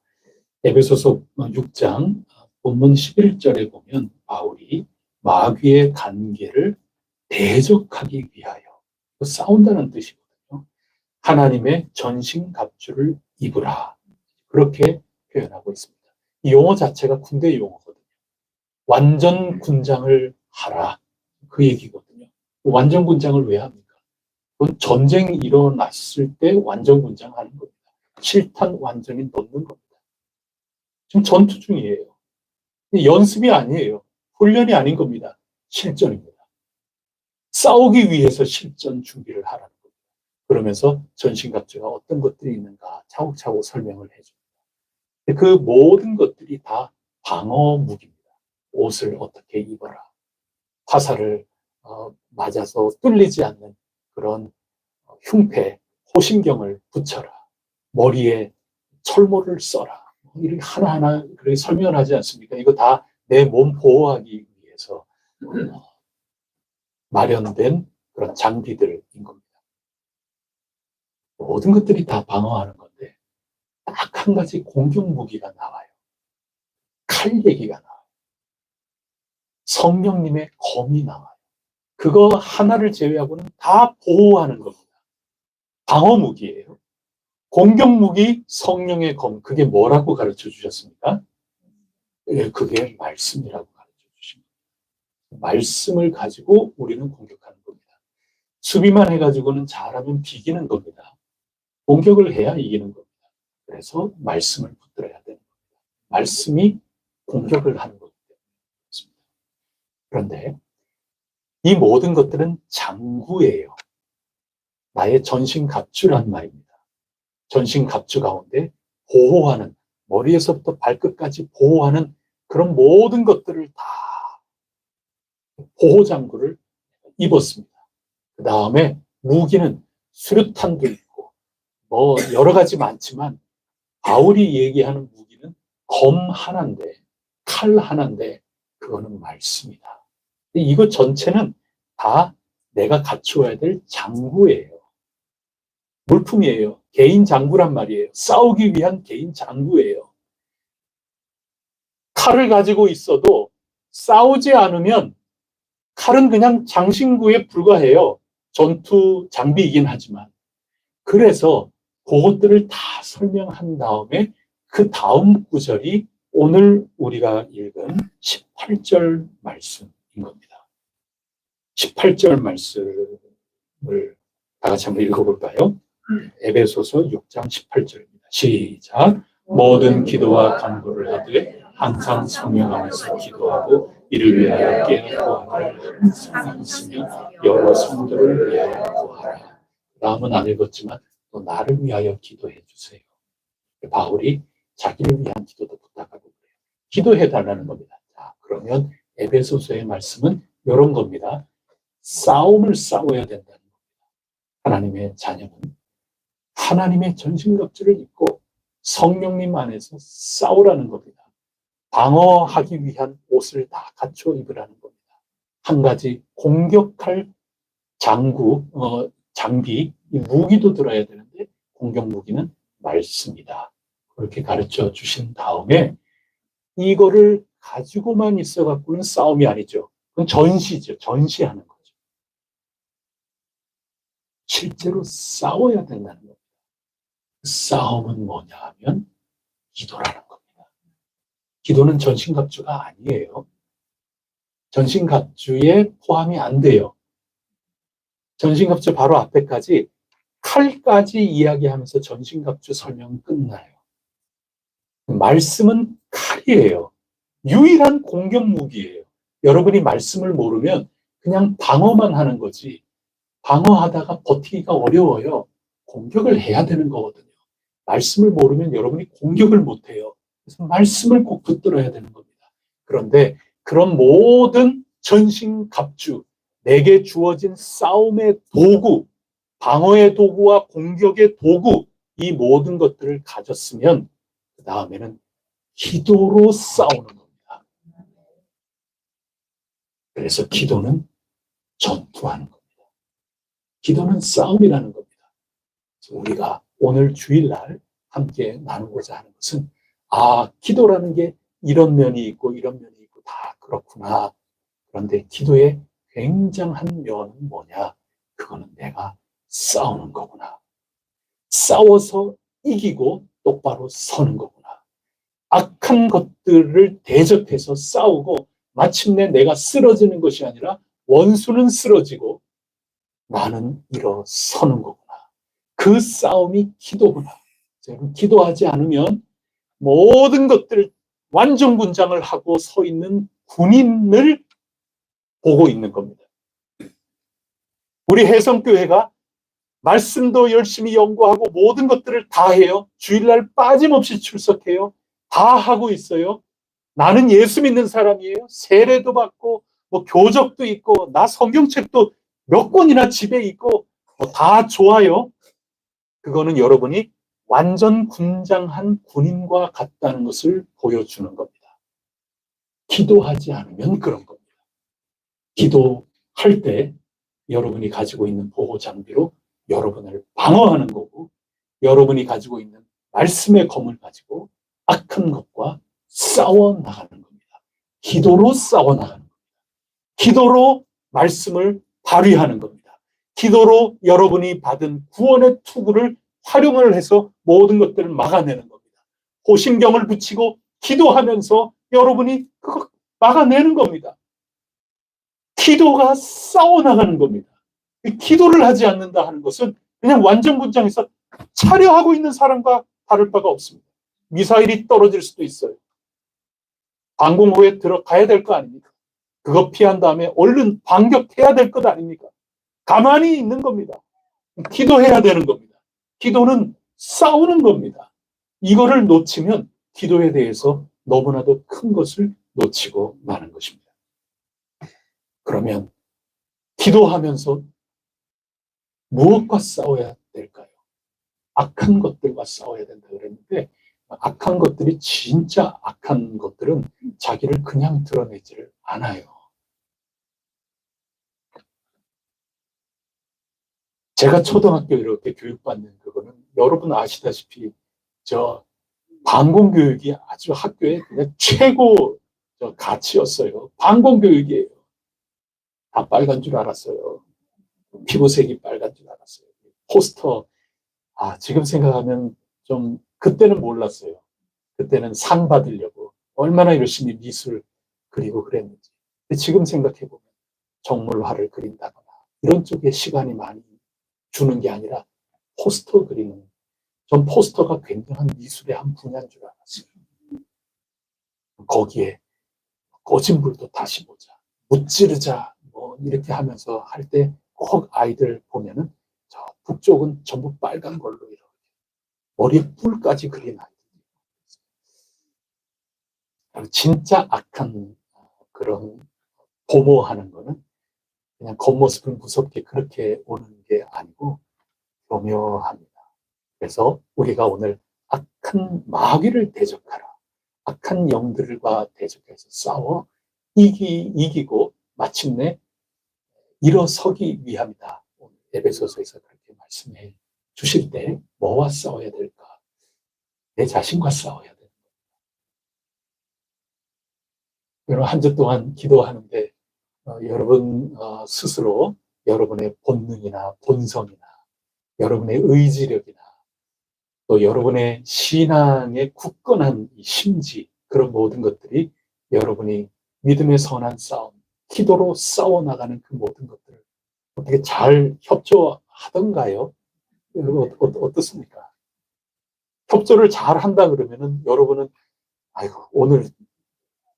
에베소서 6장 본문 11절에 보면 바울이 마귀의 관계를 대적하기 위하여 싸운다는 뜻이거든요. 하나님의 전신갑주를 입으라. 그렇게 표현하고 있습니다. 이 용어 자체가 군대 용어거든요. 완전 군장을 하라. 그 얘기거든요. 완전 군장을 왜 합니까? 그건 전쟁이 일어났을 때 완전 군장 하는 겁니다. 실탄 완전히 넣는 겁니다. 지금 전투 중이에요. 연습이 아니에요. 훈련이 아닌 겁니다. 실전입니다. 싸우기 위해서 실전 준비를 하라는 겁니다. 그러면서 전신갑주가 어떤 것들이 있는가 차곡차곡 설명을 해줍니다. 그 모든 것들이 다 방어 무기입니다. 옷을 어떻게 입어라. 화살을 맞아서 뚫리지 않는 그런 흉패, 호신경을 붙여라. 머리에 철모를 써라. 이렇게 하나하나 그렇게 설명을 하지 않습니까? 이거 다 내 몸 보호하기 위해서 마련된 그런 장비들인 겁니다. 모든 것들이 다 방어하는 건데 딱 한 가지 공격 무기가 나와요. 칼 얘기가 나와요. 성령님의 검이 나와요. 그거 하나를 제외하고는 다 보호하는 겁니다. 방어 무기예요. 공격 무기 성령의 검, 그게 뭐라고 가르쳐 주셨습니까? 예, 그게 말씀이라고 가르쳐 주십니다. 말씀을 가지고 우리는 공격하는 겁니다. 수비만 해가지고는 잘하면 비기는 겁니다. 공격을 해야 이기는 겁니다. 그래서 말씀을 붙들어야 되는 겁니다. 말씀이 공격을 하는 겁니다. 그런데 이 모든 것들은 장구예요. 나의 전신갑주란 말입니다. 전신갑주 가운데 보호하는, 머리에서부터 발끝까지 보호하는 그런 모든 것들을 다 보호장구를 입었습니다. 그 다음에 무기는 수류탄도 있고 뭐 여러 가지 많지만 바울이 얘기하는 무기는 검 하나인데, 칼 하나인데 그거는 말씀이다. 이거 전체는 다 내가 갖추어야 될 장구예요. 물품이에요. 개인 장구란 말이에요. 싸우기 위한 개인 장구예요. 칼을 가지고 있어도 싸우지 않으면 칼은 그냥 장신구에 불과해요. 전투 장비이긴 하지만. 그래서 그것들을 다 설명한 다음에 그 다음 구절이 오늘 우리가 읽은 18절 말씀인 겁니다. 18절 말씀을 다 같이 한번 읽어볼까요? 에베소서 6장 18절입니다. 시작. 모든 기도와 간구를 하되 항상 성령 안에서 기도하고 이를 위하여 깨어구하라. 항상 있으며 여러 성도를 위하여 구하라. 다음은 안 읽었지만 또 나를 위하여 기도해 주세요. 바울이 자기를 위한 기도도 부탁하고 그래요. 기도해 달라는 겁니다. 자, 그러면 에베소서의 말씀은 이런 겁니다. 싸움을 싸워야 된다는 겁니다. 하나님의 자녀는 하나님의 전신갑주를 입고 성령님 안에서 싸우라는 겁니다. 방어하기 위한 옷을 다 갖춰 입으라는 겁니다. 한 가지 공격할 장비, 무기도 들어야 되는데 공격 무기는 말씀이다. 그렇게 가르쳐 주신 다음에 이거를 가지고만 있어 갖고는 싸움이 아니죠. 그건 전시죠. 전시하는 거죠. 실제로 싸워야 된다는 겁니다. 싸움은 뭐냐 하면 기도라는 겁니다. 기도는 전신갑주가 아니에요. 전신갑주에 포함이 안 돼요. 전신갑주 바로 앞에까지 칼까지 이야기하면서 전신갑주 설명은 끝나요. 말씀은 칼이에요. 유일한 공격 무기예요. 여러분이 말씀을 모르면 그냥 방어만 하는 거지, 방어하다가 버티기가 어려워요. 공격을 해야 되는 거거든요. 말씀을 모르면 여러분이 공격을 못해요. 그래서 말씀을 꼭 붙들어야 되는 겁니다. 그런데 그런 모든 전신갑주, 내게 주어진 싸움의 도구, 방어의 도구와 공격의 도구, 이 모든 것들을 가졌으면 그 다음에는 기도로 싸우는 겁니다. 그래서 기도는 전투하는 겁니다. 기도는 싸움이라는 겁니다. 우리가 오늘 주일날 함께 나누고자 하는 것은, 아, 기도라는 게 이런 면이 있고 이런 면이 있고 다 그렇구나. 그런데 기도의 굉장한 면은 뭐냐? 그거는 내가 싸우는 거구나. 싸워서 이기고 똑바로 서는 거구나. 악한 것들을 대적해서 싸우고 마침내 내가 쓰러지는 것이 아니라 원수는 쓰러지고 나는 일어서는 거구나. 그 싸움이 기도구나. 기도하지 않으면 모든 것들을 완전군장을 하고 서 있는 군인을 보고 있는 겁니다. 우리 혜성교회가 말씀도 열심히 연구하고 모든 것들을 다 해요. 주일날 빠짐없이 출석해요. 다 하고 있어요. 나는 예수 믿는 사람이에요. 세례도 받고 뭐 교적도 있고 나 성경책도 몇 권이나 집에 있고 뭐 다 좋아요. 그거는 여러분이 완전 군장한 군인과 같다는 것을 보여주는 겁니다. 기도하지 않으면 그런 겁니다. 기도할 때 여러분이 가지고 있는 보호 장비로 여러분을 방어하는 거고, 여러분이 가지고 있는 말씀의 검을 가지고 악한 것과 싸워 나가는 겁니다. 기도로 싸워 나가는 겁니다. 기도로 말씀을 발휘하는 겁니다. 기도로 여러분이 받은 구원의 투구를 활용을 해서 모든 것들을 막아내는 겁니다. 호심경을 붙이고 기도하면서 여러분이 그거 막아내는 겁니다. 기도가 싸워나가는 겁니다. 기도를 하지 않는다 하는 것은 그냥 완전군장에서 차려하고 있는 사람과 다를 바가 없습니다. 미사일이 떨어질 수도 있어요. 방공호에 들어가야 될 거 아닙니까? 그거 피한 다음에 얼른 반격해야 될 것 아닙니까? 가만히 있는 겁니다. 기도해야 되는 겁니다. 기도는 싸우는 겁니다. 이거를 놓치면 기도에 대해서 너무나도 큰 것을 놓치고 마는 것입니다. 그러면 기도하면서 무엇과 싸워야 될까요? 악한 것들과 싸워야 된다 그랬는데 악한 것들이 진짜 악한 것들은 자기를 그냥 드러내지를 않아요. 제가 초등학교 이렇게 교육받는 그거는 여러분 아시다시피 저 반공교육이 아주 학교에 그냥 최고 가치였어요. 반공교육이에요. 다 빨간 줄 알았어요. 피부색이 빨간 줄 알았어요. 포스터, 지금 생각하면 좀, 그때는 몰랐어요. 그때는 상 받으려고 얼마나 열심히 미술 그리고 그랬는지. 근데 지금 생각해보면 정물화를 그린다거나 이런 쪽에 시간이 많이 주는 게 아니라 포스터 그리는, 전 포스터가 굉장한 미술의 한 분야인 줄 알았어요. 거기에 꺼진 불도 다시 보자, 무찌르자, 뭐 이렇게 하면서 할 때 꼭 아이들 보면은 저 북쪽은 전부 빨간 걸로 이렇게 머리에 뿔까지 그린 아이들. 진짜 악한 그런 보모하는 거는 그냥 겉모습을 무섭게 그렇게 오는 게 아니고 교묘합니다. 그래서 우리가 오늘 악한 마귀를 대적하라. 악한 영들과 대적해서 싸워 이기고 마침내 일어서기 위함이다. 오늘 에베소서에서 그렇게 말씀해 주실 때 뭐와 싸워야 될까? 내 자신과 싸워야 된다. 여러분 한 주 동안 기도하는데 여러분 스스로 여러분의 본능이나 본성이나 여러분의 의지력이나 또 여러분의 신앙의 굳건한 심지 그런 모든 것들이 여러분이 믿음의 선한 싸움, 기도로 싸워나가는 그 모든 것들을 어떻게 잘 협조하던가요? 여러분 어떻습니까? 협조를 잘 한다 그러면은 여러분은 아이고 오늘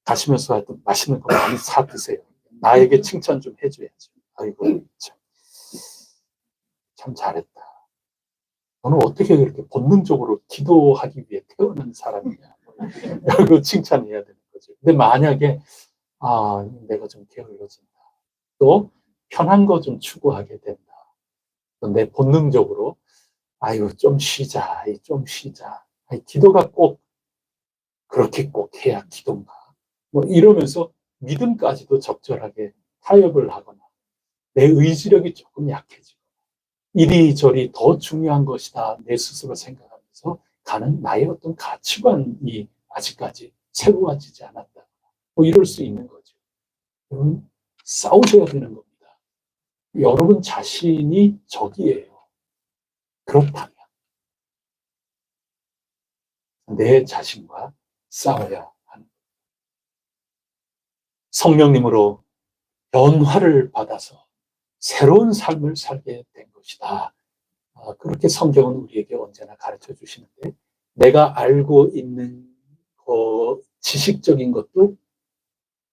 가시면서 하여튼 맛있는 거 많이 사 드세요. 나에게 칭찬 좀 해줘야죠. 아이고 참 잘했다. 너는 어떻게 그렇게 본능적으로 기도하기 위해 태어난 사람이냐. 이거 칭찬해야 되는 거죠. 근데 만약에 내가 좀 게을러진다. 또 편한 거 좀 추구하게 된다. 내 본능적으로 아이고 좀 쉬자. 기도가 꼭 그렇게 꼭 해야 기도인가. 뭐 이러면서 믿음까지도 적절하게 타협을 하거나 내 의지력이 조금 약해지고 이리저리 더 중요한 것이다 내 스스로 생각하면서 가는 나의 어떤 가치관이 아직까지 새로워지지 않았다. 뭐 이럴 수 있는 거죠. 여러분 싸우셔야 되는 겁니다. 여러분 자신이 적이에요. 그렇다면 내 자신과 싸워야 하는 겁니다. 성령님으로 변화를 받아서 새로운 삶을 살게 된 것이다. 그렇게 성경은 우리에게 언제나 가르쳐 주시는데 내가 알고 있는 지식적인 것도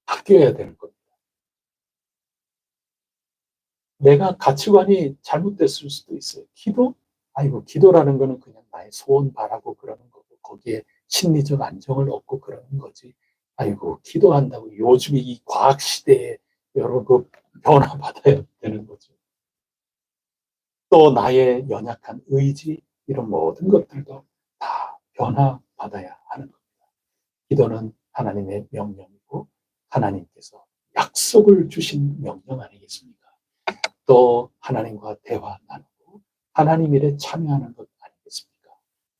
바뀌어야 되는 겁니다. 내가 가치관이 잘못됐을 수도 있어요. 기도라는 거는 그냥 나의 소원 바라고 그러는 거고 거기에 심리적 안정을 얻고 그러는 거지. 기도한다고 요즘 이 과학 시대에 여러 변화받아야 되는 거죠. 또 나의 연약한 의지 이런 모든 것들도 다 변화받아야 하는 겁니다. 기도는 하나님의 명령이고 하나님께서 약속을 주신 명령 아니겠습니까? 또 하나님과 대화 나누고 하나님 일에 참여하는 것 아니겠습니까?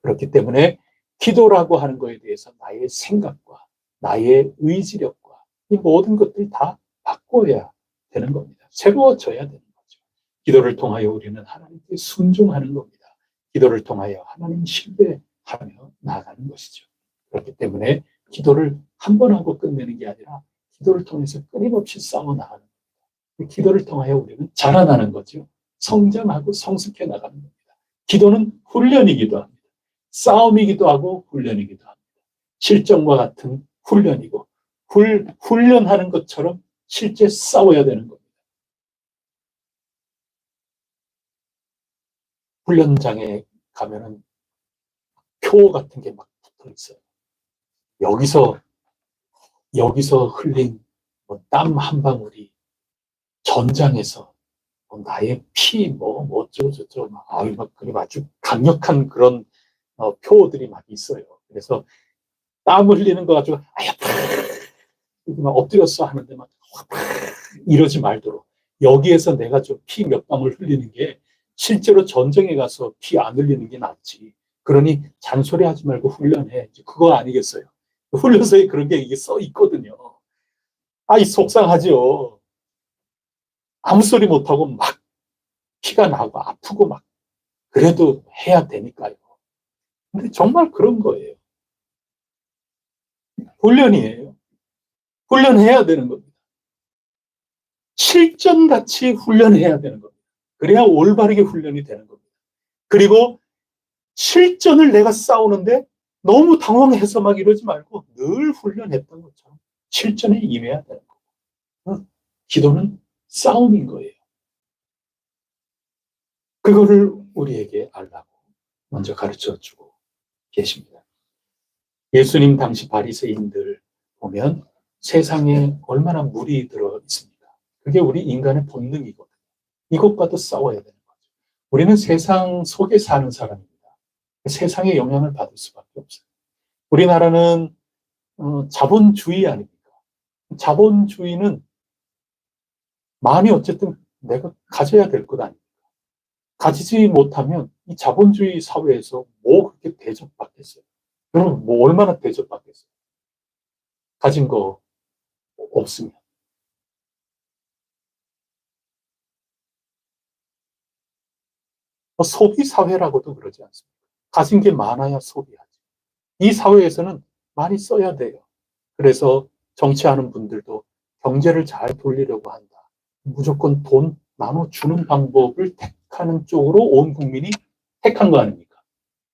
그렇기 때문에 기도라고 하는 것에 대해서 나의 생각과 나의 의지력과 이 모든 것들이 다 바꿔야 되는 겁니다. 새로워져야 되는 거죠. 기도를 통하여 우리는 하나님께 순종하는 겁니다. 기도를 통하여 하나님 신뢰하며 나아가는 것이죠. 그렇기 때문에 기도를 한 번 하고 끝내는 게 아니라 기도를 통해서 끊임없이 싸워나가는 겁니다. 기도를 통하여 우리는 자라나는 거죠. 성장하고 성숙해 나가는 겁니다. 기도는 훈련이기도 합니다. 싸움이기도 하고 훈련이기도 합니다. 실전과 같은 훈련이고 훈련하는 것처럼 실제 싸워야 되는 겁니다. 훈련장에 가면은 표 같은 게 막 붙어 있어요. 여기서 흘린 땀 한 방울이 전장에서 나의 피, 어쩌고저쩌고, 막 아주 강력한 그런 표들이 막 있어요. 그래서 땀 흘리는 거 가지고, 막 엎드렸어 하는데 막, 이러지 말도록. 여기에서 내가 좀 피 몇 방울 흘리는 게 실제로 전쟁에 가서 피 안 흘리는 게 낫지. 그러니 잔소리 하지 말고 훈련해. 그거 아니겠어요. 훈련소에 그런 게 이게 써 있거든요. 속상하죠. 아무 소리 못하고 막 피가 나고 아프고 막 그래도 해야 되니까요. 근데 정말 그런 거예요. 훈련이에요. 훈련해야 되는 겁니다. 실전같이 훈련해야 되는 겁니다. 그래야 올바르게 훈련이 되는 겁니다. 그리고 실전을 내가 싸우는데 너무 당황해서 막 이러지 말고 늘 훈련했던 것처럼 실전에 임해야 되는 거고. 기도는 싸움인 거예요. 그거를 우리에게 알라고 먼저 가르쳐주고 계십니다. 예수님 당시 바리새인들 보면 세상에 얼마나 물이 들어 있습니까? 그게 우리 인간의 본능이거든요. 이것과도 싸워야 되는 거죠. 우리는 세상 속에 사는 사람입니다. 세상의 영향을 받을 수밖에 없어요. 우리나라는 자본주의 아닙니까? 자본주의는 많이 어쨌든 내가 가져야 될 것 아닙니까? 가지지 못하면 이 자본주의 사회에서 그렇게 대접받겠어요? 여러분, 얼마나 대접받겠어요? 가진 거 없으면. 소비사회라고도 그러지 않습니까? 가진 게 많아야 소비하지. 이 사회에서는 많이 써야 돼요. 그래서 정치하는 분들도 경제를 잘 돌리려고 한다. 무조건 돈 나눠주는 방법을 택하는 쪽으로 온 국민이 택한 거 아닙니까?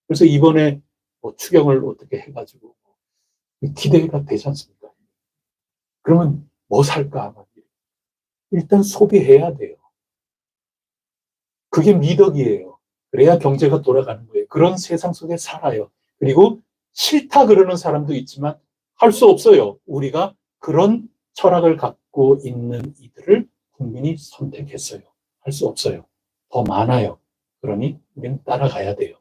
그래서 이번에 추경을 어떻게 해가지고 기대가 되지 않습니까? 그러면 뭐 살까? 일단 소비해야 돼요. 그게 미덕이에요. 그래야 경제가 돌아가는 거예요. 그런 세상 속에 살아요. 그리고 싫다 그러는 사람도 있지만 할 수 없어요. 우리가 그런 철학을 갖고 있는 이들을 국민이 선택했어요. 할 수 없어요. 더 많아요. 그러니 우리는 따라가야 돼요.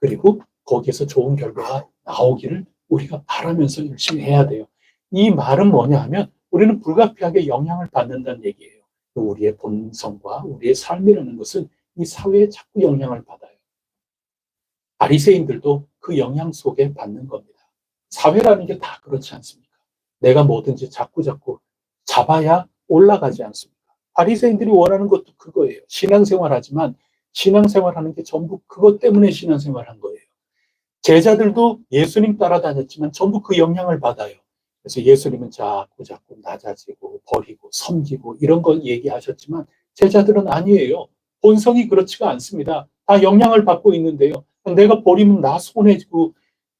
그리고 거기에서 좋은 결과가 나오기를 우리가 바라면서 열심히 해야 돼요. 이 말은 뭐냐 하면 우리는 불가피하게 영향을 받는다는 얘기예요. 우리의 본성과 우리의 삶이라는 것은 이 사회에 자꾸 영향을 받아요. 바리새인들도 그 영향 속에 받는 겁니다. 사회라는 게 다 그렇지 않습니까? 내가 뭐든지 자꾸 잡아야 올라가지 않습니까? 바리새인들이 원하는 것도 그거예요. 신앙생활하지만 신앙생활하는 게 전부 그것 때문에 신앙생활한 거예요. 제자들도 예수님 따라다녔지만 전부 그 영향을 받아요. 그래서 예수님은 자꾸 낮아지고 버리고 섬기고 이런 걸 얘기하셨지만 제자들은 아니에요. 본성이 그렇지가 않습니다. 다 영향을 받고 있는데요. 내가 버리면 나 손해지고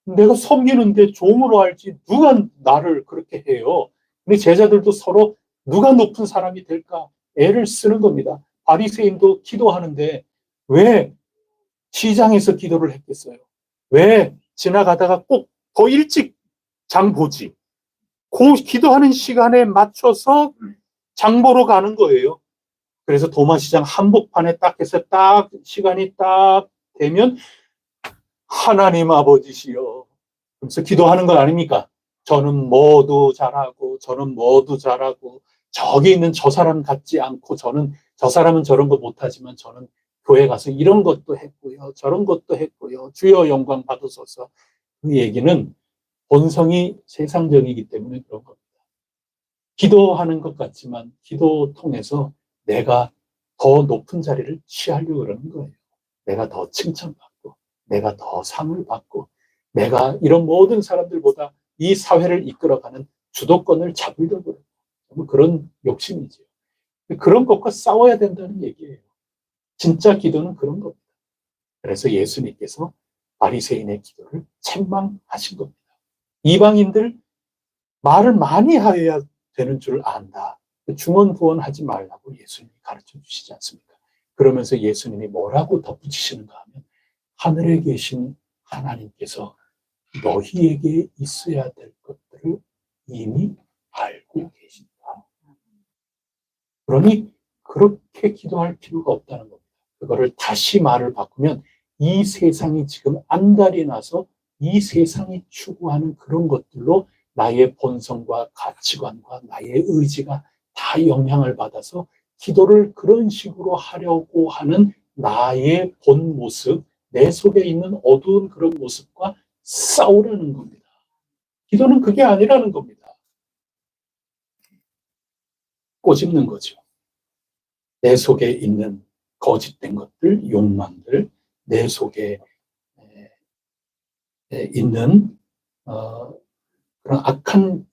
내가 섬기는데 종으로 알지 누가 나를 그렇게 해요. 근데 제자들도 서로 누가 높은 사람이 될까 애를 쓰는 겁니다. 바리새인도 기도하는데 왜 시장에서 기도를 했겠어요? 왜 지나가다가 꼭 더 일찍 장 보지? 그 기도하는 시간에 맞춰서 장 보러 가는 거예요. 그래서 도마시장 한복판에 딱 해서 딱 시간이 딱 되면 하나님 아버지시여. 그래서 기도하는 거 아닙니까? 저는 뭐도 잘하고 저는 뭐도 잘하고 저기 있는 저 사람 같지 않고 저 사람은 저런 거 못하지만 저는 교회 가서 이런 것도 했고요. 저런 것도 했고요. 주여 영광 받으소서. 그 얘기는 본성이 세상적이기 때문에 그런 겁니다. 기도하는 것 같지만 기도 통해서 내가 더 높은 자리를 취하려고 그러는 거예요. 내가 더 칭찬받고 내가 더 상을 받고 내가 이런 모든 사람들보다 이 사회를 이끌어가는 주도권을 잡으려고 해요. 그런 욕심이죠. 그런 것과 싸워야 된다는 얘기예요. 진짜 기도는 그런 겁니다. 그래서 예수님께서 바리새인의 기도를 책망하신 겁니다. 이방인들 말을 많이 해야 되는 줄 안다. 중언부언하지 말라고 예수님이 가르쳐 주시지 않습니까? 그러면서 예수님이 뭐라고 덧붙이시는가 하면 하늘에 계신 하나님께서 너희에게 있어야 될 것들을 이미 알고 계신다. 그러니 그렇게 기도할 필요가 없다는 겁니다. 그거를 다시 말을 바꾸면 이 세상이 지금 안달이 나서 이 세상이 추구하는 그런 것들로 나의 본성과 가치관과 나의 의지가 다 영향을 받아서 기도를 그런 식으로 하려고 하는 나의 본 모습, 내 속에 있는 어두운 그런 모습과 싸우려는 겁니다. 기도는 그게 아니라는 겁니다. 꼬집는 거죠. 내 속에 있는 거짓된 것들, 욕망들, 내 속에 있는 그런 악한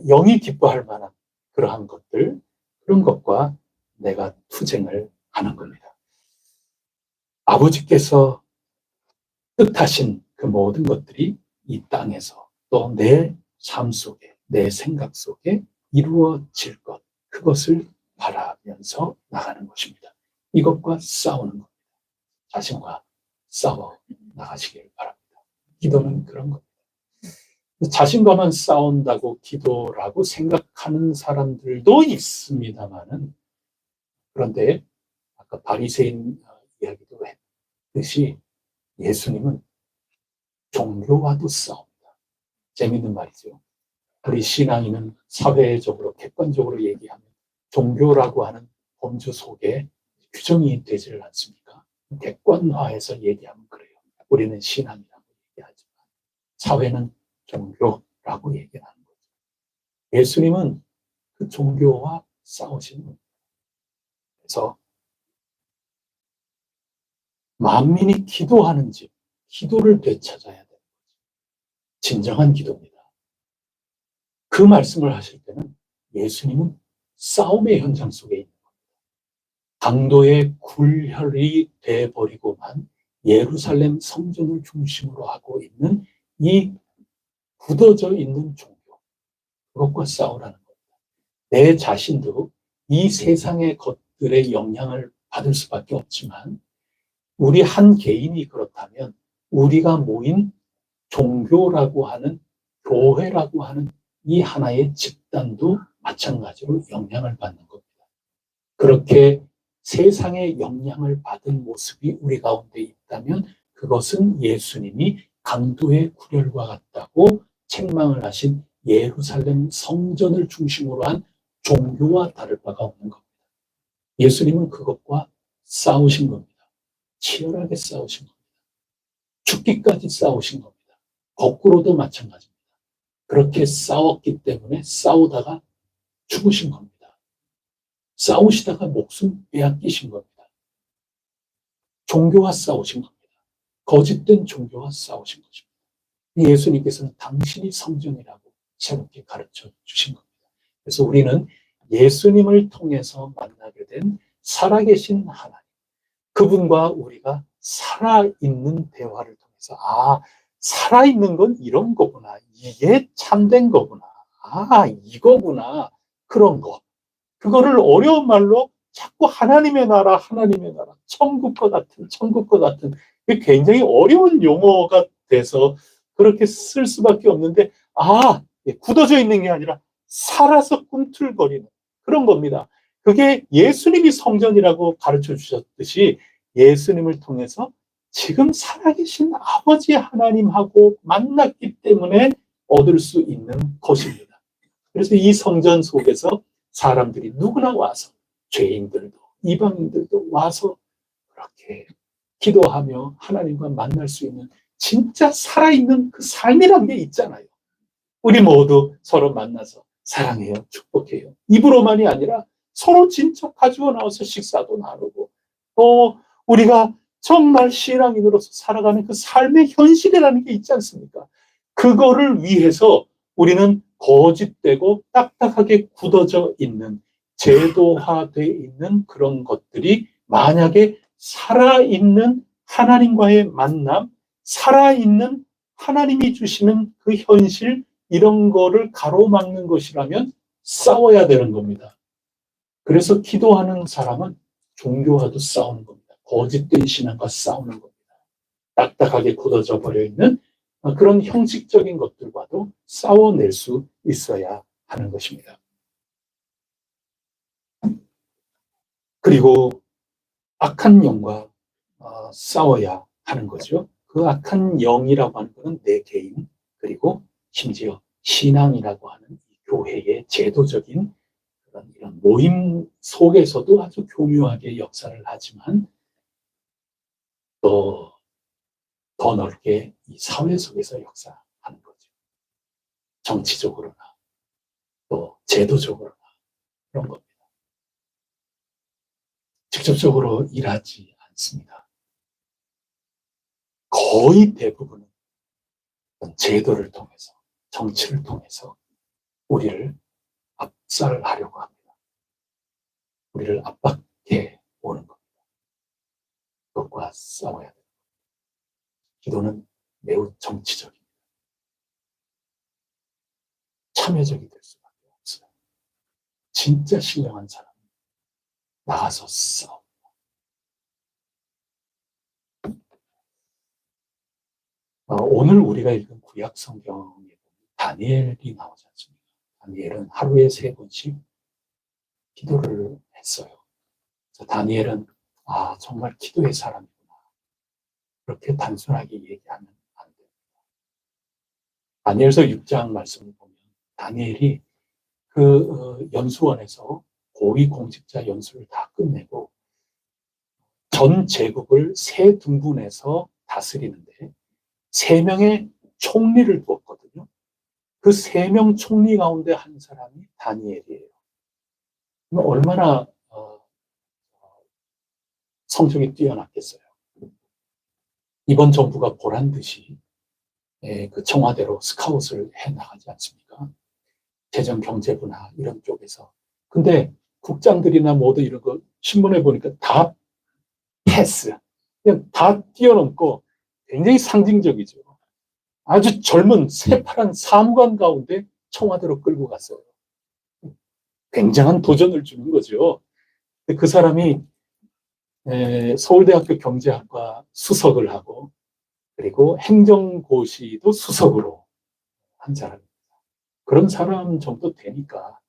영이 기뻐할 만한 그러한 것들, 그런 것과 내가 투쟁을 하는 겁니다. 아버지께서 뜻하신 그 모든 것들이 이 땅에서 또 내 삶 속에, 내 생각 속에 이루어질 것, 그것을 바라면서 나가는 것입니다. 이것과 싸우는 겁니다. 자신과 싸워 나가시길 바랍니다. 기도는 그런 겁니다. 자신과만 싸운다고 기도라고 생각하는 사람들도 있습니다만은, 그런데 아까 바리새인 이야기도 했듯이 예수님은 종교와도 싸웁니다. 재밌는 말이죠. 우리 신앙인은 사회적으로 객관적으로 얘기하면 종교라고 하는 범주 속에 규정이 되지를 않습니까? 객관화해서 얘기하면 그래요. 우리는 신앙이라고 얘기하지만 사회는 종교라고 얘기하는 거죠. 예수님은 그 종교와 싸우시는 겁니다. 그래서 만민이 기도하는 집, 기도를 되찾아야 되는 거죠. 진정한 기도입니다. 그 말씀을 하실 때는 예수님은 싸움의 현장 속에 있는 겁니다. 강도의 굴혈이 돼버리고만 예루살렘 성전을 중심으로 하고 있는 이 굳어져 있는 종교, 그것과 싸우라는 겁니다. 내 자신도 이 세상의 것들의 영향을 받을 수밖에 없지만 우리 한 개인이 그렇다면 우리가 모인 종교라고 하는, 교회라고 하는 이 하나의 집단도 마찬가지로 영향을 받는 겁니다. 그렇게 세상의 영향을 받은 모습이 우리 가운데 있다면 그것은 예수님이 강도의 굴혈과 같다고 책망을 하신 예루살렘 성전을 중심으로 한 종교와 다를 바가 없는 겁니다. 예수님은 그것과 싸우신 겁니다. 치열하게 싸우신 겁니다. 죽기까지 싸우신 겁니다. 거꾸로도 마찬가지입니다. 그렇게 싸웠기 때문에 싸우다가 죽으신 겁니다. 싸우시다가 목숨 빼앗기신 겁니다. 종교와 싸우신 겁니다. 거짓된 종교와 싸우신 것입니다. 예수님께서는 당신이 성전이라고 새롭게 가르쳐 주신 겁니다. 그래서 우리는 예수님을 통해서 만나게 된 살아계신 하나님, 그분과 우리가 살아있는 대화를 통해서 살아있는 건 이런 거구나, 이게 참된 거구나, 이거구나, 그런 거. 그거를 어려운 말로 자꾸 하나님의 나라, 하나님의 나라, 천국과 같은 굉장히 어려운 용어가 돼서 그렇게 쓸 수밖에 없는데 굳어져 있는 게 아니라 살아서 꿈틀거리는 그런 겁니다. 그게 예수님이 성전이라고 가르쳐 주셨듯이 예수님을 통해서 지금 살아계신 아버지 하나님하고 만났기 때문에 얻을 수 있는 것입니다. 그래서 이 성전 속에서 사람들이 누구나 와서, 죄인들도 이방인들도 와서 그렇게 기도하며 하나님과 만날 수 있는 진짜 살아있는 그 삶이란 게 있잖아요. 우리 모두 서로 만나서 사랑해요, 축복해요, 입으로만이 아니라 서로 진짜 가지고 나와서 식사도 나누고, 또 우리가 정말 신앙인으로서 살아가는 그 삶의 현실이라는 게 있지 않습니까? 그거를 위해서 우리는 거짓되고 딱딱하게 굳어져 있는, 제도화되어 있는 그런 것들이 만약에 살아있는 하나님과의 만남, 살아있는 하나님이 주시는 그 현실, 이런 거를 가로막는 것이라면 싸워야 되는 겁니다. 그래서 기도하는 사람은 종교와도 싸우는 겁니다. 거짓된 신앙과 싸우는 겁니다. 딱딱하게 굳어져 버려 있는 그런 형식적인 것들과도 싸워낼 수 있어야 하는 것입니다. 그리고 악한 영과 싸워야 하는 거죠. 그 악한 영이라고 하는 것은 내 개인, 그리고 심지어 신앙이라고 하는 교회의 제도적인 그런 이런 모임 속에서도 아주 교묘하게 역사를 하지만 또 더 넓게 이 사회 속에서 역사하는 거죠. 정치적으로나 또 제도적으로나 그런 겁니다. 직접적으로 일하지 않습니다. 거의 대부분은 제도를 통해서, 정치를 통해서 우리를 압살하려고 합니다. 우리를 압박해 오는 겁니다. 그것과 싸워야 됩니다. 기도는 매우 정치적입니다. 참여적이 될 수밖에 없어요. 진짜 신령한 사람은 나가서 싸웁니다. 오늘 우리가 읽은 구약 성경에 다니엘이 나오지 않습니까? 다니엘은 하루에 3번씩 기도를 했어요. 다니엘은 정말 기도의 사람이구나. 그렇게 단순하게 얘기하면 안 됩니다. 다니엘서 6장 말씀을 보면 다니엘이 그 연수원에서 고위 공직자 연수를 다 끝내고 전 제국을 3등분해서 다스리는데 3명의 총리를 두었거든요. 그 3명 총리 가운데 한 사람이 다니엘이에요. 얼마나 성적이 뛰어났겠어요. 이번 정부가 보란 듯이 그 청와대로 스카웃을 해나가지 않습니까? 재정경제부나 이런 쪽에서. 근데 국장들이나 모두 이런 거 신문에 보니까 다 패스. 그냥 다 뛰어넘고 굉장히 상징적이죠. 아주 젊은 새파란 사무관 가운데 청와대로 끌고 갔어요. 굉장한 도전을 주는 거죠. 그 사람이 서울대학교 경제학과 수석을 하고 그리고 행정고시도 수석으로 한 사람입니다. 그런 사람 정도 되니까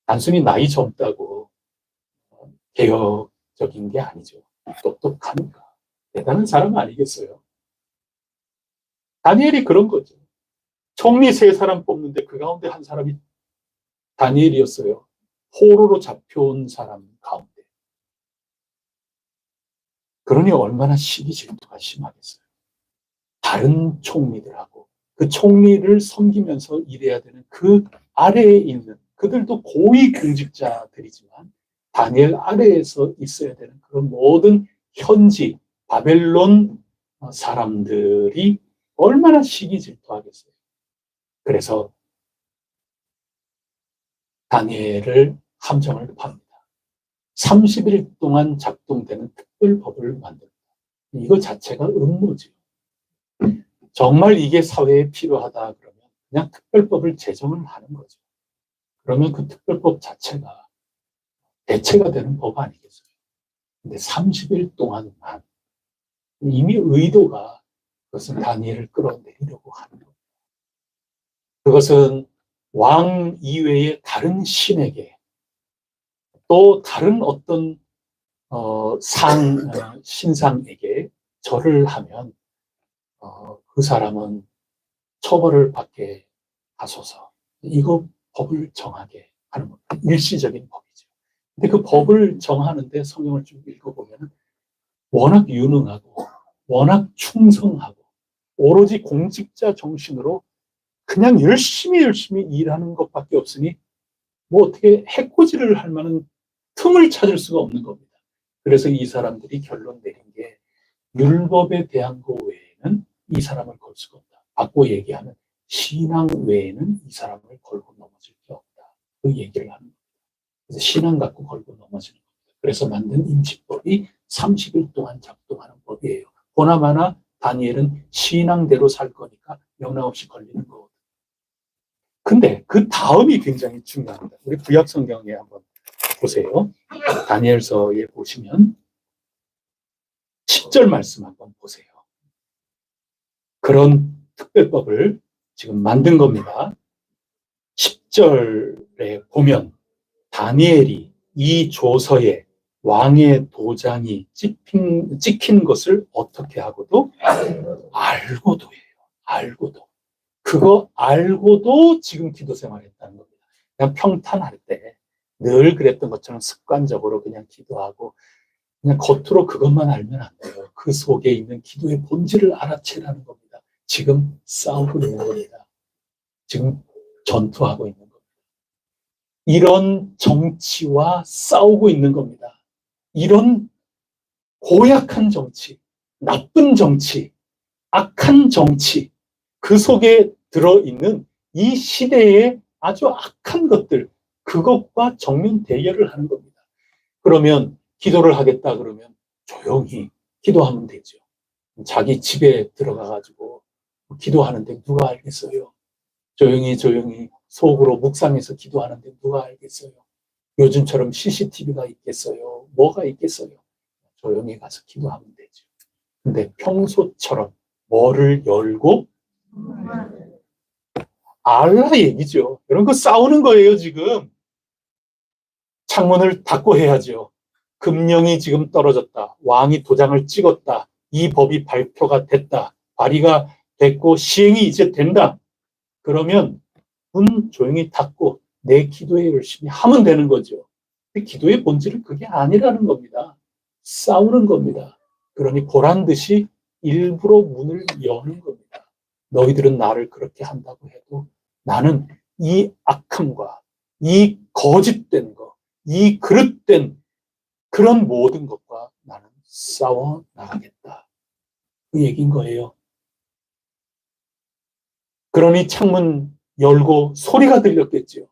단순히 나이 젊다고 개혁적인 게 아니죠. 똑똑하니까 대단한 사람 아니겠어요? 다니엘이 그런 거죠. 총리 3사람 뽑는데 그 가운데 한 사람이 다니엘이었어요. 포로로 잡혀온 사람 가운데. 그러니 얼마나 시기 질투가 심하겠어요. 다른 총리들하고 그 총리를 섬기면서 일해야 되는 그 아래에 있는 그들도 고위 공직자들이지만 다니엘 아래에서 있어야 되는 그런 모든 현지 바벨론 사람들이 얼마나 시기 질투하겠어요. 그래서 다니엘을 함정을 팝니다. 30일 동안 작동되는 특별법을 만듭니다. 이거 자체가 음모죠. 정말 이게 사회에 필요하다 그러면 그냥 특별법을 제정을 하는 거죠. 그러면 그 특별법 자체가 대체가 되는 법 아니겠어요? 근데 30일 동안만 이미 의도가 그것은 다니엘을 끌어내리려고 하는 겁니다. 그것은 왕 이외의 다른 신에게 또 다른 어떤 신상에게 절을 하면 그 사람은 처벌을 받게 하소서. 이거 법을 정하게 하는 겁니다. 일시적인 법이죠. 근데 그 법을 정하는데 성경을 쭉 읽어보면 워낙 유능하고 워낙 충성하고 오로지 공직자 정신으로 그냥 열심히 일하는 것밖에 없으니 뭐 어떻게 해코지를 할 만한 틈을 찾을 수가 없는 겁니다. 그래서 이 사람들이 결론 내린 게 율법에 대한 거 외에는 이 사람을 걸 수가 없다. 바꿔 얘기하면 신앙 외에는 이 사람을 걸고 넘어질 게 없다. 그 얘기를 하는 겁니다. 그래서 신앙 갖고 걸고 넘어지는 겁니다. 그래서 만든 임시법이 30일 동안 작동하는 법이에요. 보나마나 다니엘은 신앙대로 살 거니까 영락없이 걸리는 거거든요. 근데 그 다음이 굉장히 중요합니다. 우리 구약 성경에 한번 보세요. 다니엘서에 보시면 10절 말씀 한번 보세요. 그런 특별법을 지금 만든 겁니다. 10절에 보면 다니엘이 이 조서에 왕의 도장이 찍힌 것을 어떻게 하고도 알고도 해요. 알고도. 그거 알고도 지금 기도 생활했다는 겁니다. 그냥 평탄할 때 늘 그랬던 것처럼 습관적으로 그냥 기도하고 그냥 겉으로 그것만 알면 안 돼요. 그 속에 있는 기도의 본질을 알아채라는 겁니다. 지금 싸우고 있는 겁니다. 지금 전투하고 있는 겁니다. 이런 정치와 싸우고 있는 겁니다. 이런 고약한 정치, 나쁜 정치, 악한 정치, 그 속에 들어있는 이 시대의 아주 악한 것들, 그것과 정면 대결을 하는 겁니다. 그러면 기도를 하겠다 그러면 조용히 기도하면 되죠. 자기 집에 들어가가지고 기도하는데 누가 알겠어요? 조용히 속으로 묵상해서 기도하는데 누가 알겠어요? 요즘처럼 CCTV가 있겠어요? 뭐가 있겠어요? 조용히 가서 기도하면 되죠. 근데 평소처럼 뭐를 열고 알라 얘기죠. 이런 거 싸우는 거예요, 지금. 창문을 닫고 해야죠. 금령이 지금 떨어졌다. 왕이 도장을 찍었다. 이 법이 발표가 됐다. 발의가 됐고 시행이 이제 된다. 그러면 문 조용히 닫고 내 기도에 열심히 하면 되는 거죠. 근데 기도의 본질은 그게 아니라는 겁니다. 싸우는 겁니다. 그러니 보란 듯이 일부러 문을 여는 겁니다. 너희들은 나를 그렇게 한다고 해도 나는 이 악함과 이 거짓된 것, 이 그릇된 그런 모든 것과 나는 싸워 나가겠다. 그 얘기인 거예요. 그러니 창문 열고 소리가 들렸겠지요.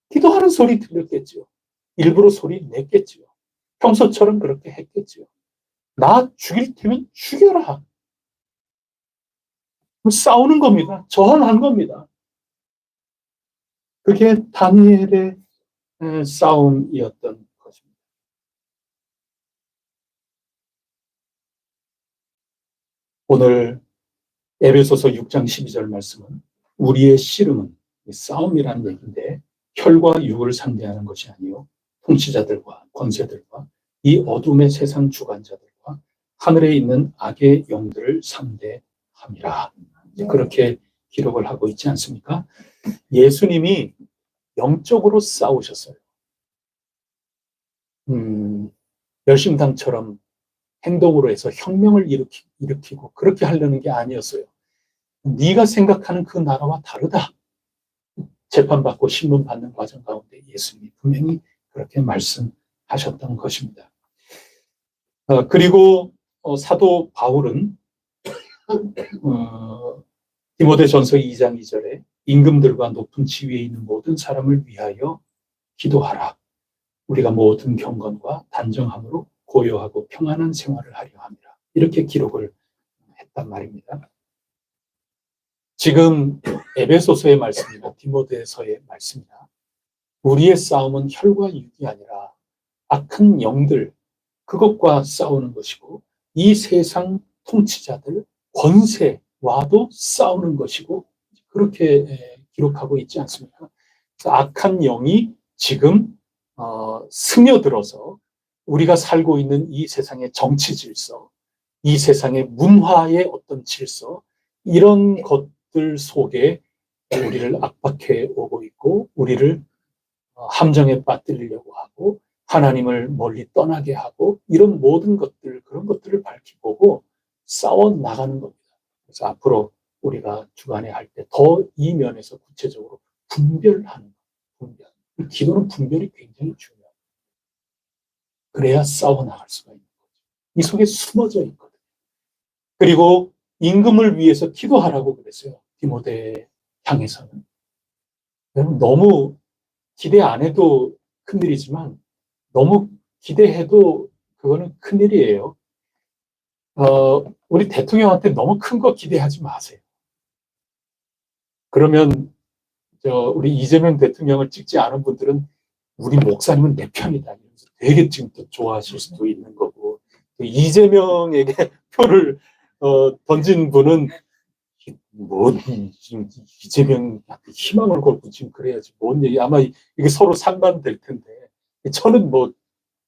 기도하는 소리 들렸겠지요. 일부러 소리 냈겠지요. 평소처럼 그렇게 했겠지요. 나 죽일 테면 죽여라. 싸우는 겁니다. 저항한 겁니다. 그게 다니엘의 싸움이었던 것입니다. 오늘 에베소서 6장 12절 말씀은 우리의 씨름은 싸움이라는 얘기인데 혈과 육을 상대하는 것이 아니요 통치자들과 권세들과 이 어둠의 세상 주관자들과 하늘에 있는 악의 영들을 상대함이라. 그렇게 기록을 하고 있지 않습니까? 예수님이 영적으로 싸우셨어요. 열심당처럼 행동으로 해서 혁명을 일으키고 그렇게 하려는 게 아니었어요. 네가 생각하는 그 나라와 다르다. 재판받고 신문받는 과정 가운데 예수님이 분명히 그렇게 말씀하셨던 것입니다. 그리고 사도 바울은 디모데전서 2장 2절에 임금들과 높은 지위에 있는 모든 사람을 위하여 기도하라. 우리가 모든 경건과 단정함으로 고요하고 평안한 생활을 하려 합니다. 이렇게 기록을 했단 말입니다. 지금 에베소서의 말씀이나 디모데서의 말씀이나 우리의 싸움은 혈과 육이 아니라 악한 영들, 그것과 싸우는 것이고 이 세상 통치자들, 권세와도 싸우는 것이고 그렇게 기록하고 있지 않습니까? 그래서 악한 영이 지금 스며들어서 우리가 살고 있는 이 세상의 정치 질서, 이 세상의 문화의 어떤 질서, 이런 것들 속에 우리를 압박해 오고 있고 우리를 함정에 빠뜨리려고 하고 하나님을 멀리 떠나게 하고 이런 모든 것들, 그런 것들을 밝히고 싸워 나가는 겁니다. 그래서 앞으로 우리가 주간에 할 때 더 이 면에서 구체적으로 분별하는 분별. 기도는 분별이 굉장히 중요합니다. 그래야 싸워 나갈 수가 있는 거죠. 이 속에 숨어져 있거든요. 그리고 임금을 위해서 기도하라고 그랬어요. 디모데 향해서는. 여러분 너무 기대 안 해도 큰일이지만 너무 기대해도 그거는 큰일이에요. 우리 대통령한테 너무 큰 거 기대하지 마세요. 그러면 우리 이재명 대통령을 찍지 않은 분들은 우리 목사님은 내 편이다. 이러면서 되게 지금 또 좋아하실 수도 있는 거고, 또 이재명에게 표를 던진 분은 지금 이재명한테 희망을 걸고 지금 그래야지 뭔 얘기, 아마 이게 서로 상반될 텐데, 저는 뭐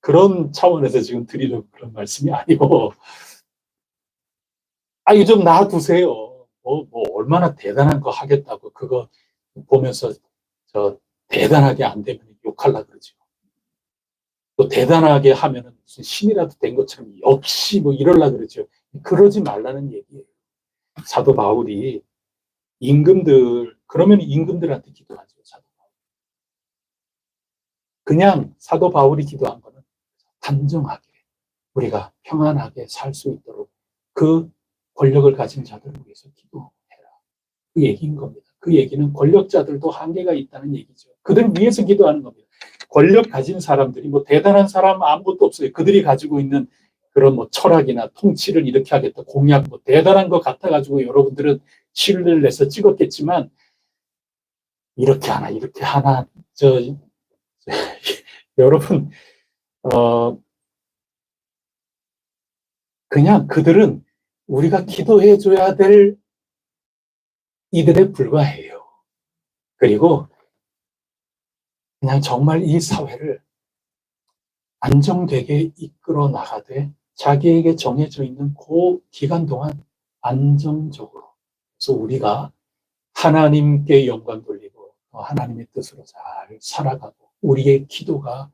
그런 차원에서 지금 드리는 그런 말씀이 아니고, 이거 좀 놔두세요. 뭐 얼마나 대단한 거 하겠다고 그거 보면서 대단하게 안 되면 욕하려고 그러죠. 또 대단하게 하면은 무슨 신이라도 된 것처럼 역시 뭐 이러려고 그러죠. 그러지 말라는 얘기예요. 사도 바울이 그러면 임금들한테 기도하죠. 사도 바울. 그냥 사도 바울이 기도한 거는 단정하게 우리가 평안하게 살 수 있도록 그 권력을 가진 자들을 위해서 기도해라. 그 얘기인 겁니다. 그 얘기는 권력자들도 한계가 있다는 얘기죠. 그들을 위해서 기도하는 겁니다. 권력 가진 사람들이 뭐 대단한 사람 아무것도 없어요. 그들이 가지고 있는 그런 뭐 철학이나 통치를 이렇게 하겠다, 공약 뭐 대단한 것 같아가지고 여러분들은 시를 내서 찍었겠지만 이렇게 하나 여러분 그냥 그들은 우리가 기도해 줘야 될 이들에 불과해요. 그리고 그냥 정말 이 사회를 안정되게 이끌어 나가되 자기에게 정해져 있는 그 기간 동안 안정적으로, 그래서 우리가 하나님께 영광 돌리고 하나님의 뜻으로 잘 살아가고 우리의 기도가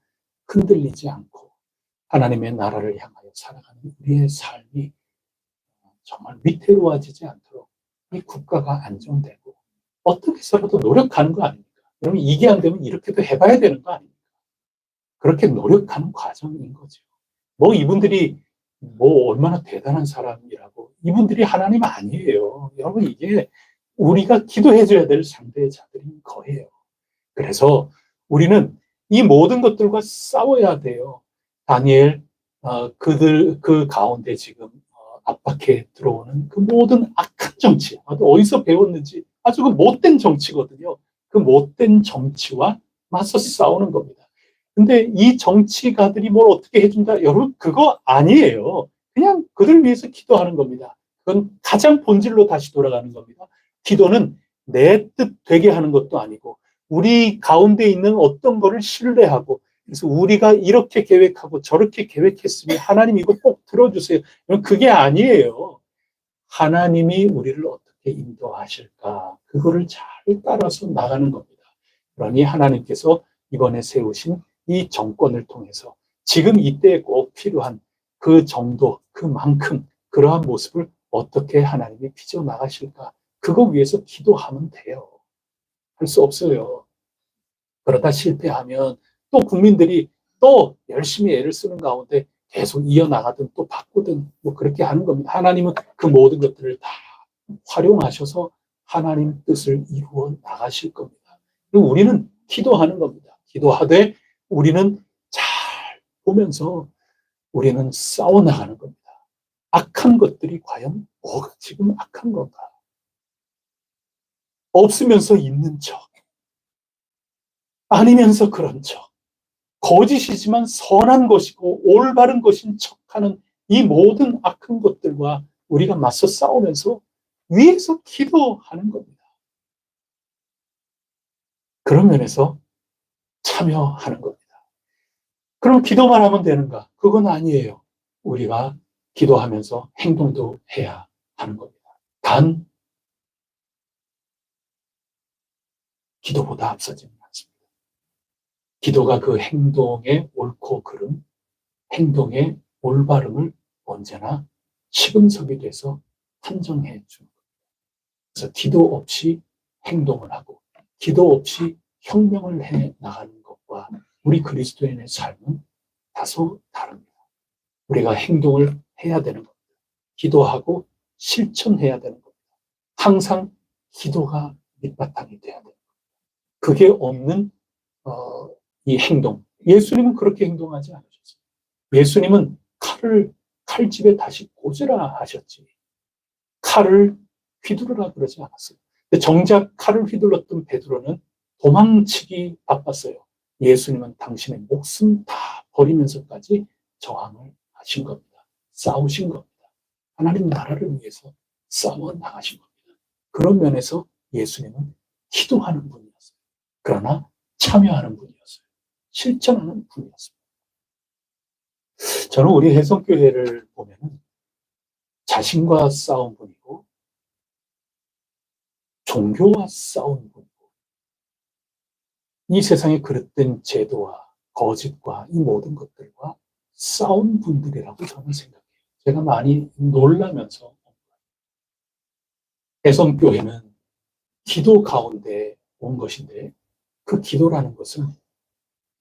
흔들리지 않고 하나님의 나라를 향하여 살아가는 우리의 삶이 정말 위태로워지지 않도록 이 국가가 안정되고 어떻게 해서라도 노력하는 거 아닙니까? 여러분 이게 안 되면 이렇게도 해봐야 되는 거 아닙니까? 그렇게 노력하는 과정인 거죠. 뭐 이분들이 뭐 얼마나 대단한 사람이라고, 이분들이 하나님 아니에요. 여러분 이게 우리가 기도해줘야 될 상대자들인 거예요. 그래서 우리는 이 모든 것들과 싸워야 돼요. 다니엘 그 가운데 지금 압박해 들어오는 그 모든 악한 정치, 어디서 배웠는지 아주 그 못된 정치거든요. 그 못된 정치와 맞서 싸우는 겁니다. 근데 이 정치가들이 뭘 어떻게 해준다? 여러분 그거 아니에요. 그냥 그들 위해서 기도하는 겁니다. 그건 가장 본질로 다시 돌아가는 겁니다. 기도는 내 뜻 되게 하는 것도 아니고 우리 가운데 있는 어떤 거를 신뢰하고, 그래서 우리가 이렇게 계획하고 저렇게 계획했으니 하나님 이거 꼭 들어주세요. 그게 아니에요. 하나님이 우리를 어떻게 인도하실까? 그거를 잘 따라서 나가는 겁니다. 그러니 하나님께서 이번에 세우신 이 정권을 통해서 지금 이때에 꼭 필요한 그 정도, 그만큼 그러한 모습을 어떻게 하나님이 빚어나가실까? 그거 위해서 기도하면 돼요. 할 수 없어요. 그러다 실패하면 또 국민들이 또 열심히 애를 쓰는 가운데 계속 이어나가든 또 바꾸든 뭐 그렇게 하는 겁니다. 하나님은 그 모든 것들을 다 활용하셔서 하나님 뜻을 이루어 나가실 겁니다. 그리고 우리는 기도하는 겁니다. 기도하되 우리는 잘 보면서 우리는 싸워나가는 겁니다. 악한 것들이 과연 뭐가 지금 악한 건가? 없으면서 있는 척, 아니면서 그런 척, 거짓이지만 선한 것이고 올바른 것인 척하는 이 모든 악한 것들과 우리가 맞서 싸우면서 위에서 기도하는 겁니다. 그런 면에서 참여하는 겁니다. 그럼 기도만 하면 되는가? 그건 아니에요. 우리가 기도하면서 행동도 해야 하는 겁니다. 단 기도보다 앞서지는 않습니다. 기도가 그 행동의 옳고 그름, 행동의 올바름을 언제나 시금석이 돼서 판정해 주는 겁니다. 그래서 기도 없이 행동을 하고 기도 없이 혁명을 해 나가는 것과 우리 그리스도인의 삶은 다소 다릅니다. 우리가 행동을 해야 되는 겁니다. 기도하고 실천해야 되는 겁니다. 항상 기도가 밑바탕이 돼야 됩니다. 그게 없는 이 행동. 예수님은 그렇게 행동하지 않으셨어요. 예수님은 칼집에 다시 꽂으라 하셨지. 칼을 휘두르라 그러지 않았어요. 근데 정작 칼을 휘둘렀던 베드로는 도망치기 바빴어요. 예수님은 당신의 목숨 다 버리면서까지 저항을 하신 겁니다. 싸우신 겁니다. 하나님 나라를 위해서 싸워 나가신 겁니다. 그런 면에서 예수님은 기도하는 분이었어요. 그러나 참여하는 분이었어요. 실천하는 분이었습니다. 저는 우리 혜성교회를 보면은 자신과 싸운 분이고 종교와 싸운 분이고 이 세상에 그릇된 제도와 거짓과 이 모든 것들과 싸운 분들이라고 저는 생각해요. 제가 많이 놀라면서 혜성교회는 기도 가운데 온 것인데 그 기도라는 것은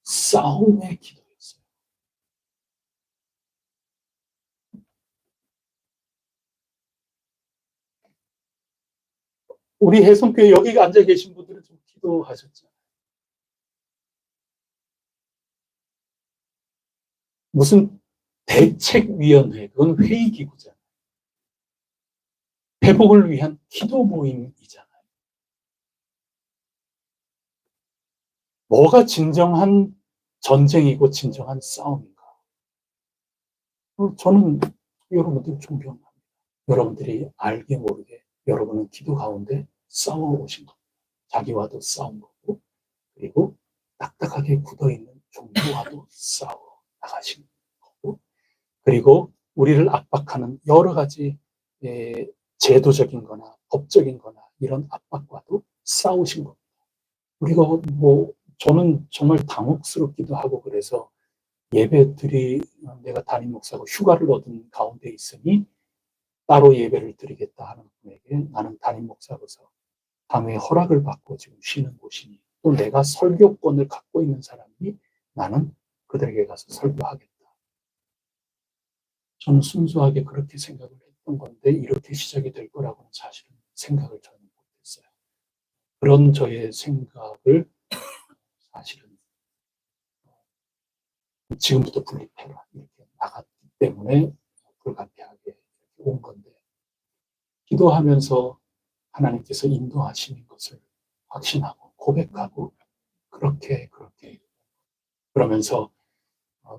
싸움의 기도였어요. 우리 혜성교회 여기 앉아 계신 분들은 좀 기도하셨죠? 무슨 대책위원회, 그건 회의기구잖아요. 회복을 위한 기도 모임이잖아요. 뭐가 진정한 전쟁이고 진정한 싸움인가? 저는 여러분들 존경합니다. 여러분들이 알게 모르게 여러분은 기도 가운데 싸워오신 겁니다. 자기와도 싸운 거고, 그리고 딱딱하게 굳어있는 종교와도 싸워 나가신 거고, 그리고 우리를 압박하는 여러 가지 제도적인 거나 법적인 거나 이런 압박과도 싸우신 겁니다. 우리가 저는 정말 당혹스럽기도 하고 그래서 예배들이 내가 담임 목사고 휴가를 얻은 가운데 있으니 따로 예배를 드리겠다 하는 분에게 나는 담임 목사로서 당의 허락을 받고 지금 쉬는 곳이니 또 내가 설교권을 갖고 있는 사람이 나는 그들에게 가서 설교하겠다. 저는 순수하게 그렇게 생각을 했던 건데 이렇게 시작이 될 거라고는 사실은 생각을 전혀 못했어요. 그런 저의 생각을 사실은 지금부터 분립해라 이렇게 나갔기 때문에 불가피하게 온 건데 기도하면서 하나님께서 인도하시는 것을 확신하고 고백하고 그렇게 그러면서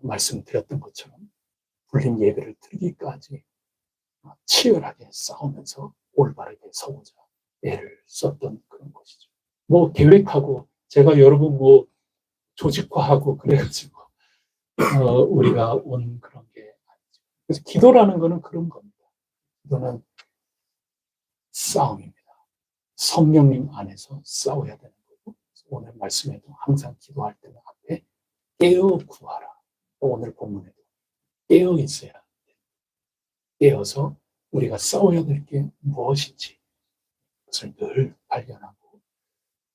말씀드렸던 것처럼 불린 예배를 드리기까지 치열하게 싸우면서 올바르게 서보자 애를 썼던 그런 것이죠. 계획하고 제가 여러분 조직화하고 그래가지고 우리가 온 그런 게 아니죠. 그래서 기도라는 거는 그런 겁니다. 기도는 싸움입니다. 성령님 안에서 싸워야 되는 거고 오늘 말씀에도 항상 기도할 때는 앞에 깨어 구하라. 오늘 본문에도 깨어 있어야 돼. 깨어서 우리가 싸워야 될 게 무엇인지 그것을 늘 발견하고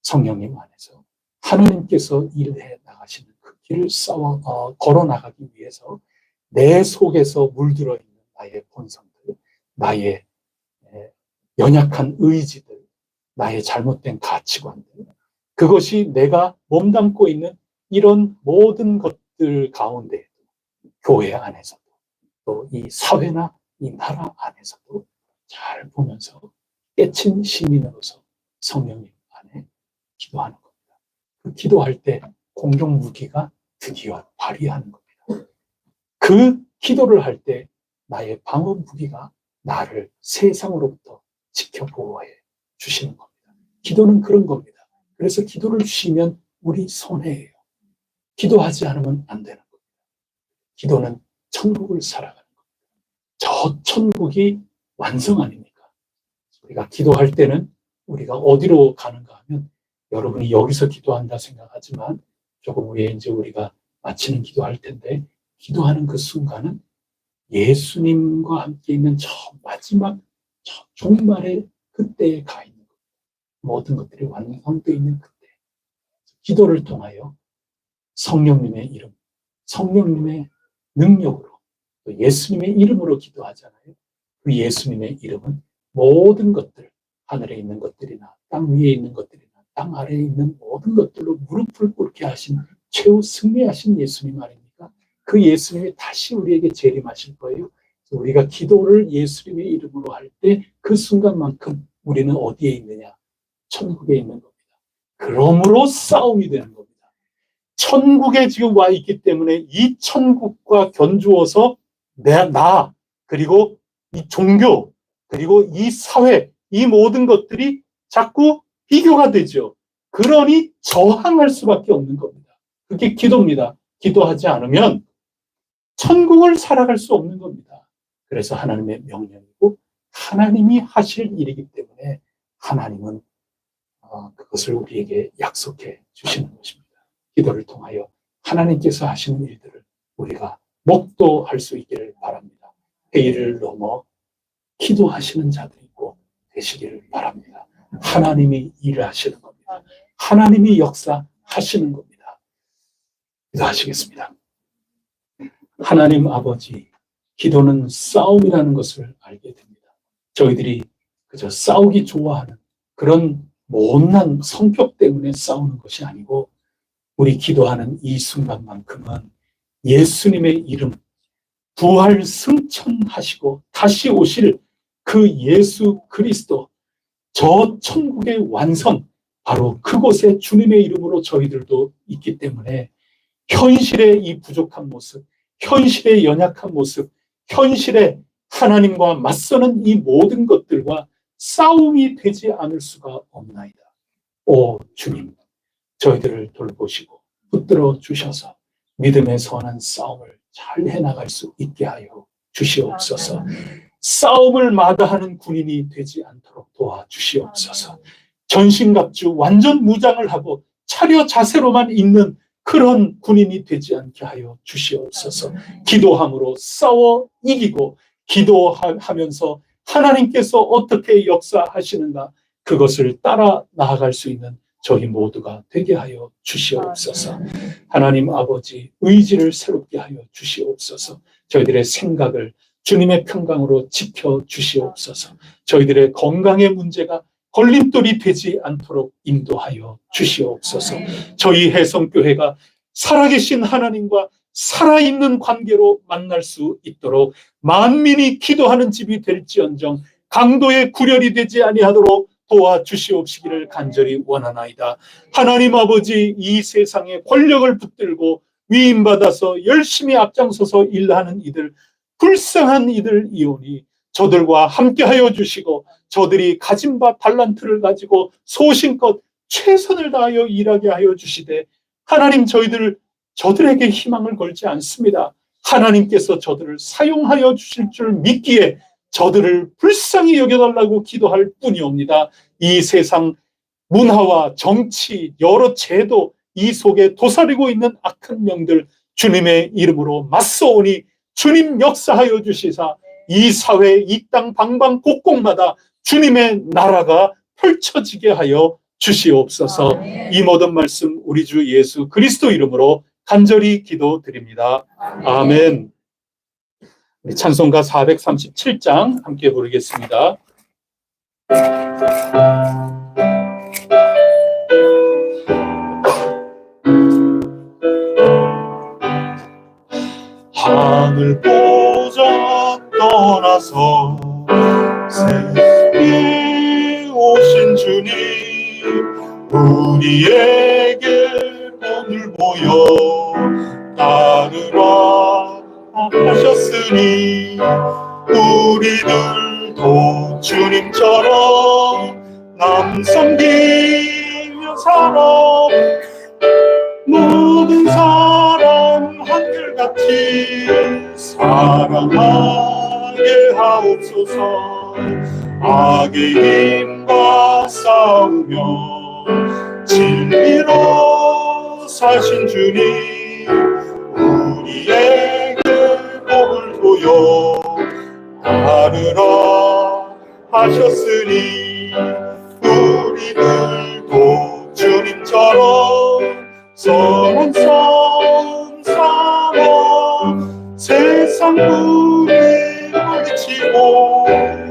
성령님 안에서 하나님께서 일해 나가시는 그 길을 걸어 나가기 위해서 내 속에서 물들어 있는 나의 본성들, 나의 연약한 의지들, 나의 잘못된 가치관들, 그것이 내가 몸담고 있는 이런 모든 것들 가운데 교회 안에서도 또 이 사회나 이 나라 안에서도 잘 보면서 깨친 시민으로서 성령님 안에 기도하는 겁니다. 그 기도할 때 공격 무기가 드디어 발휘하는 겁니다. 그 기도를 할 때 나의 방어 무기가 나를 세상으로부터 지켜 보호해 주시는 겁니다. 기도는 그런 겁니다. 그래서 기도를 쉬면 우리 손해예요. 기도하지 않으면 안 되는 겁니다. 기도는 천국을 살아가는 겁니다. 저 천국이 완성 아닙니까? 우리가 기도할 때는 우리가 어디로 가는가 하면 여러분이 여기서 기도한다 생각하지만 조금 후에 이제 우리가 마치는 기도할 텐데 기도하는 그 순간은 예수님과 함께 있는 저 마지막 저 종말의 그때에 가 있는 겁니다. 모든 것들이 완성되어 있는 그때. 기도를 통하여 성령님의 이름, 성령님의 능력으로 또 예수님의 이름으로 기도하잖아요. 그 예수님의 이름은 모든 것들, 하늘에 있는 것들이나 땅 위에 있는 것들이나 땅 아래에 있는 모든 것들로 무릎을 꿇게 하신 최후 승리하신 예수님 아닙니까? 그 예수님이 다시 우리에게 재림하실 거예요. 우리가 기도를 예수님의 이름으로 할 때 그 순간만큼 우리는 어디에 있느냐? 천국에 있는 겁니다. 그러므로 싸움이 되는 겁니다. 천국에 지금 와 있기 때문에 이 천국과 견주어서 나 그리고 이 종교 그리고 이 사회 이 모든 것들이 자꾸 비교가 되죠. 그러니 저항할 수밖에 없는 겁니다. 그게 기도입니다. 기도하지 않으면 천국을 살아갈 수 없는 겁니다. 그래서 하나님의 명령이고 하나님이 하실 일이기 때문에 하나님은 그것을 우리에게 약속해 주시는 것입니다. 기도를 통하여 하나님께서 하시는 일들을 우리가 목도할 수 있기를 바랍니다. 회의를 넘어 기도하시는 자들이 꼭 되시기를 바랍니다. 하나님이 일을 하시는 겁니다. 하나님이 역사하시는 겁니다. 기도하시겠습니다. 하나님 아버지, 기도는 싸움이라는 것을 알게 됩니다. 저희들이 그저 싸우기 좋아하는 그런 못난 성격 때문에 싸우는 것이 아니고 우리 기도하는 이 순간만큼은 예수님의 이름 부활 승천하시고 다시 오실 그 예수 그리스도 저 천국의 완성 바로 그곳에 주님의 이름으로 저희들도 있기 때문에 현실의 이 부족한 모습, 현실의 연약한 모습, 현실의 하나님과 맞서는 이 모든 것들과 싸움이 되지 않을 수가 없나이다. 오 주님, 저희들을 돌보시고 붙들어 주셔서 믿음의 선한 싸움을 잘 해나갈 수 있게 하여 주시옵소서. 싸움을 마다하는 군인이 되지 않도록 도와주시옵소서. 전신갑주 완전 무장을 하고 차려 자세로만 있는 그런 군인이 되지 않게 하여 주시옵소서. 기도함으로 싸워 이기고 기도하면서 하나님께서 어떻게 역사하시는가 그것을 따라 나아갈 수 있는 저희 모두가 되게 하여 주시옵소서. 하나님 아버지 의지를 새롭게 하여 주시옵소서. 저희들의 생각을 주님의 평강으로 지켜 주시옵소서. 저희들의 건강의 문제가 걸림돌이 되지 않도록 인도하여 주시옵소서. 저희 해성교회가 살아계신 하나님과 살아있는 관계로 만날 수 있도록 만민이 기도하는 집이 될지언정 강도의 구렬이 되지 아니하도록 도와주시옵시기를 간절히 원하나이다. 하나님 아버지, 이 세상에 권력을 붙들고 위임받아서 열심히 앞장서서 일하는 이들, 불쌍한 이들이오니 저들과 함께하여 주시고 저들이 가진 바 달란트를 가지고 소신껏 최선을 다하여 일하게 하여 주시되 하나님 저들에게 희망을 걸지 않습니다. 하나님께서 저들을 사용하여 주실 줄 믿기에 저들을 불쌍히 여겨달라고 기도할 뿐이옵니다. 이 세상 문화와 정치, 여러 제도 이 속에 도사리고 있는 악한 영들 주님의 이름으로 맞서오니 주님 역사하여 주시사 이 사회, 이 땅 방방곡곡마다 주님의 나라가 펼쳐지게 하여 주시옵소서. 이 모든 말씀 우리 주 예수 그리스도 이름으로 간절히 기도드립니다. 아멘. 우리 찬송가 437장 함께 부르겠습니다. 하늘 보자 떠나서 세상에 오신 주님 우리에게 본을 보여 따르라 하셨으니 우리들도 주님처럼 남 섬기며 살아 모든 사람 한결같이 사랑하게 하옵소서. 악의 힘과 싸우며 진리로 사신 주님 우리에게 복을 보여 따르라 하셨으니 우리들도 주님처럼 선한 삶 살아 세상 불에 물리치고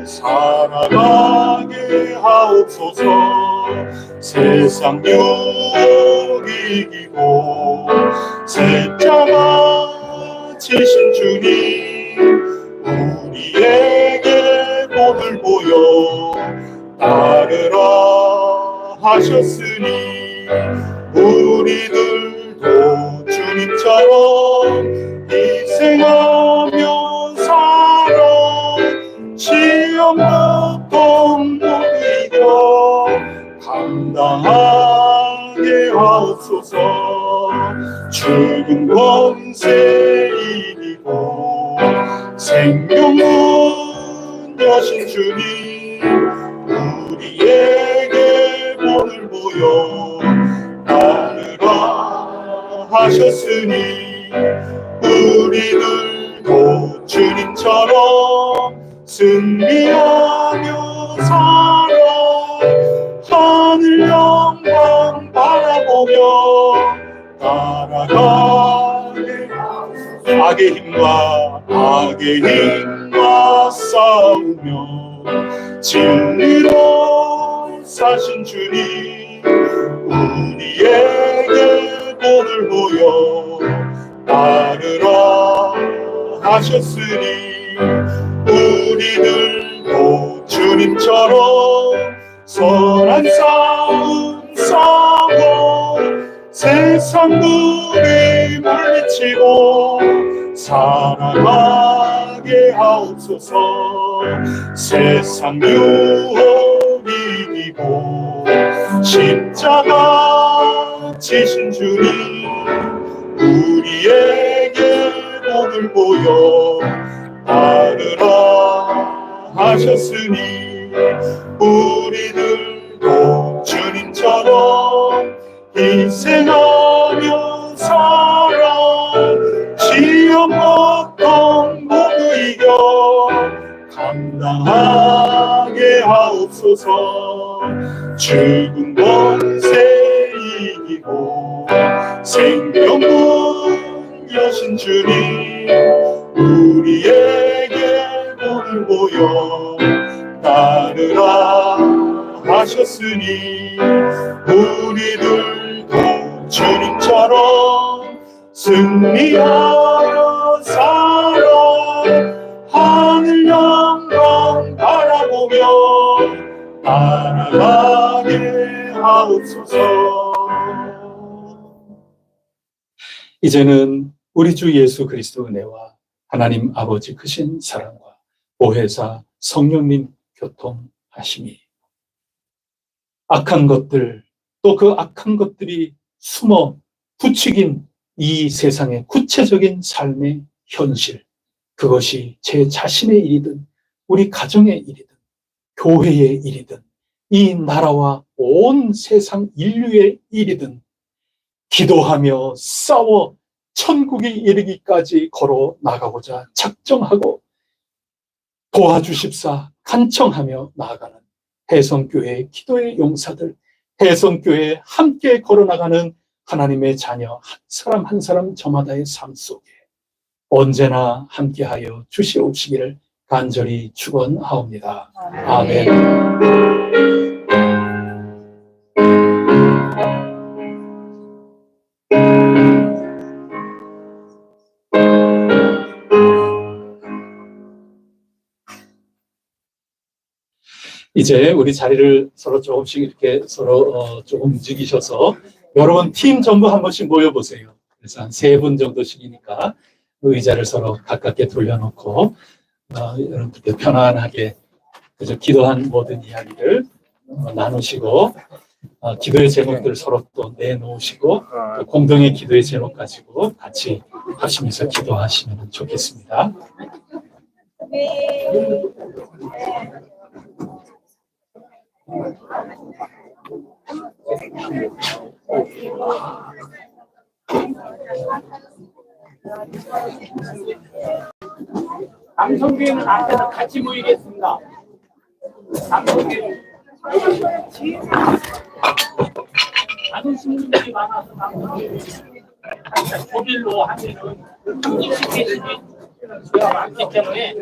살아가게 하옵소서. 세상 유혹 이기고 십자가 지신 주님 우리에게 복을 보여 따르라 하셨으니 우리들도 것처럼 희생하며 살아 시험 고통 모두 이겨 감당하게 하옵소서. 죽은 권세 이기고 생명문 여신 주님 우리에게 본을 보여 따르라 하셨으니 우리들도 주님처럼 승리하며 살아 하늘 영광 바라보며 따라가게 악의 힘과 싸우며 진리로 사신 주님 우리에게 본을 보여 따르라 하셨으니 우리들도 주님처럼 선한 싸움 싸워 세상 불이 물리치고 살아가게 하옵소서. 세상 유혹 이기고 십자가 지신 주님 우리에게 복을 보여 따르라 하셨으니 우리들도 주님처럼 희생하며 살아 시험 고통 모두 이겨 감당하게 하옵소서. 죽은 권세 이기고 생명문 여신 주님 우리에게 복을 보여 따르라 하셨으니 우리들도 주님처럼 승리하여 살아 하늘 영광 바라보며 따라가게 하옵소서. 이제는 우리 주 예수 그리스도 은혜와 하나님 아버지 크신 사랑과 보혜사 성령님 교통하심이 악한 것들 또 그 악한 것들이 숨어 부추긴 이 세상의 구체적인 삶의 현실, 그것이 제 자신의 일이든 우리 가정의 일이든 교회의 일이든 이 나라와 온 세상 인류의 일이든 기도하며 싸워 천국에 이르기까지 걸어 나가고자 작정하고 도와주십사 간청하며 나아가는 해성교회의 기도의 용사들, 해성교회에 함께 걸어나가는 하나님의 자녀 한 사람 한 사람 저마다의 삶 속에 언제나 함께하여 주시옵시기를 간절히 축원하옵니다. 아멘. 이제 우리 자리를 서로 조금씩 이렇게 서로 조금 움직이셔서 여러분 팀 전부 한 번씩 모여보세요. 그래서 한 3분 정도씩이니까 의자를 서로 가깝게 돌려놓고 여러분들께 편안하게 그저 기도한 모든 이야기를 나누시고 기도의 제목들을 서로 또 내놓으시고 또 공동의 기도의 제목 가지고 같이 하시면서 기도하시면 좋겠습니다. 남성교회는 앞에서 같이 모이겠습니다. 남성교회 자존심 분들이 많아서 남성교회 조빌로 하면은 20개씩이 많기 때문에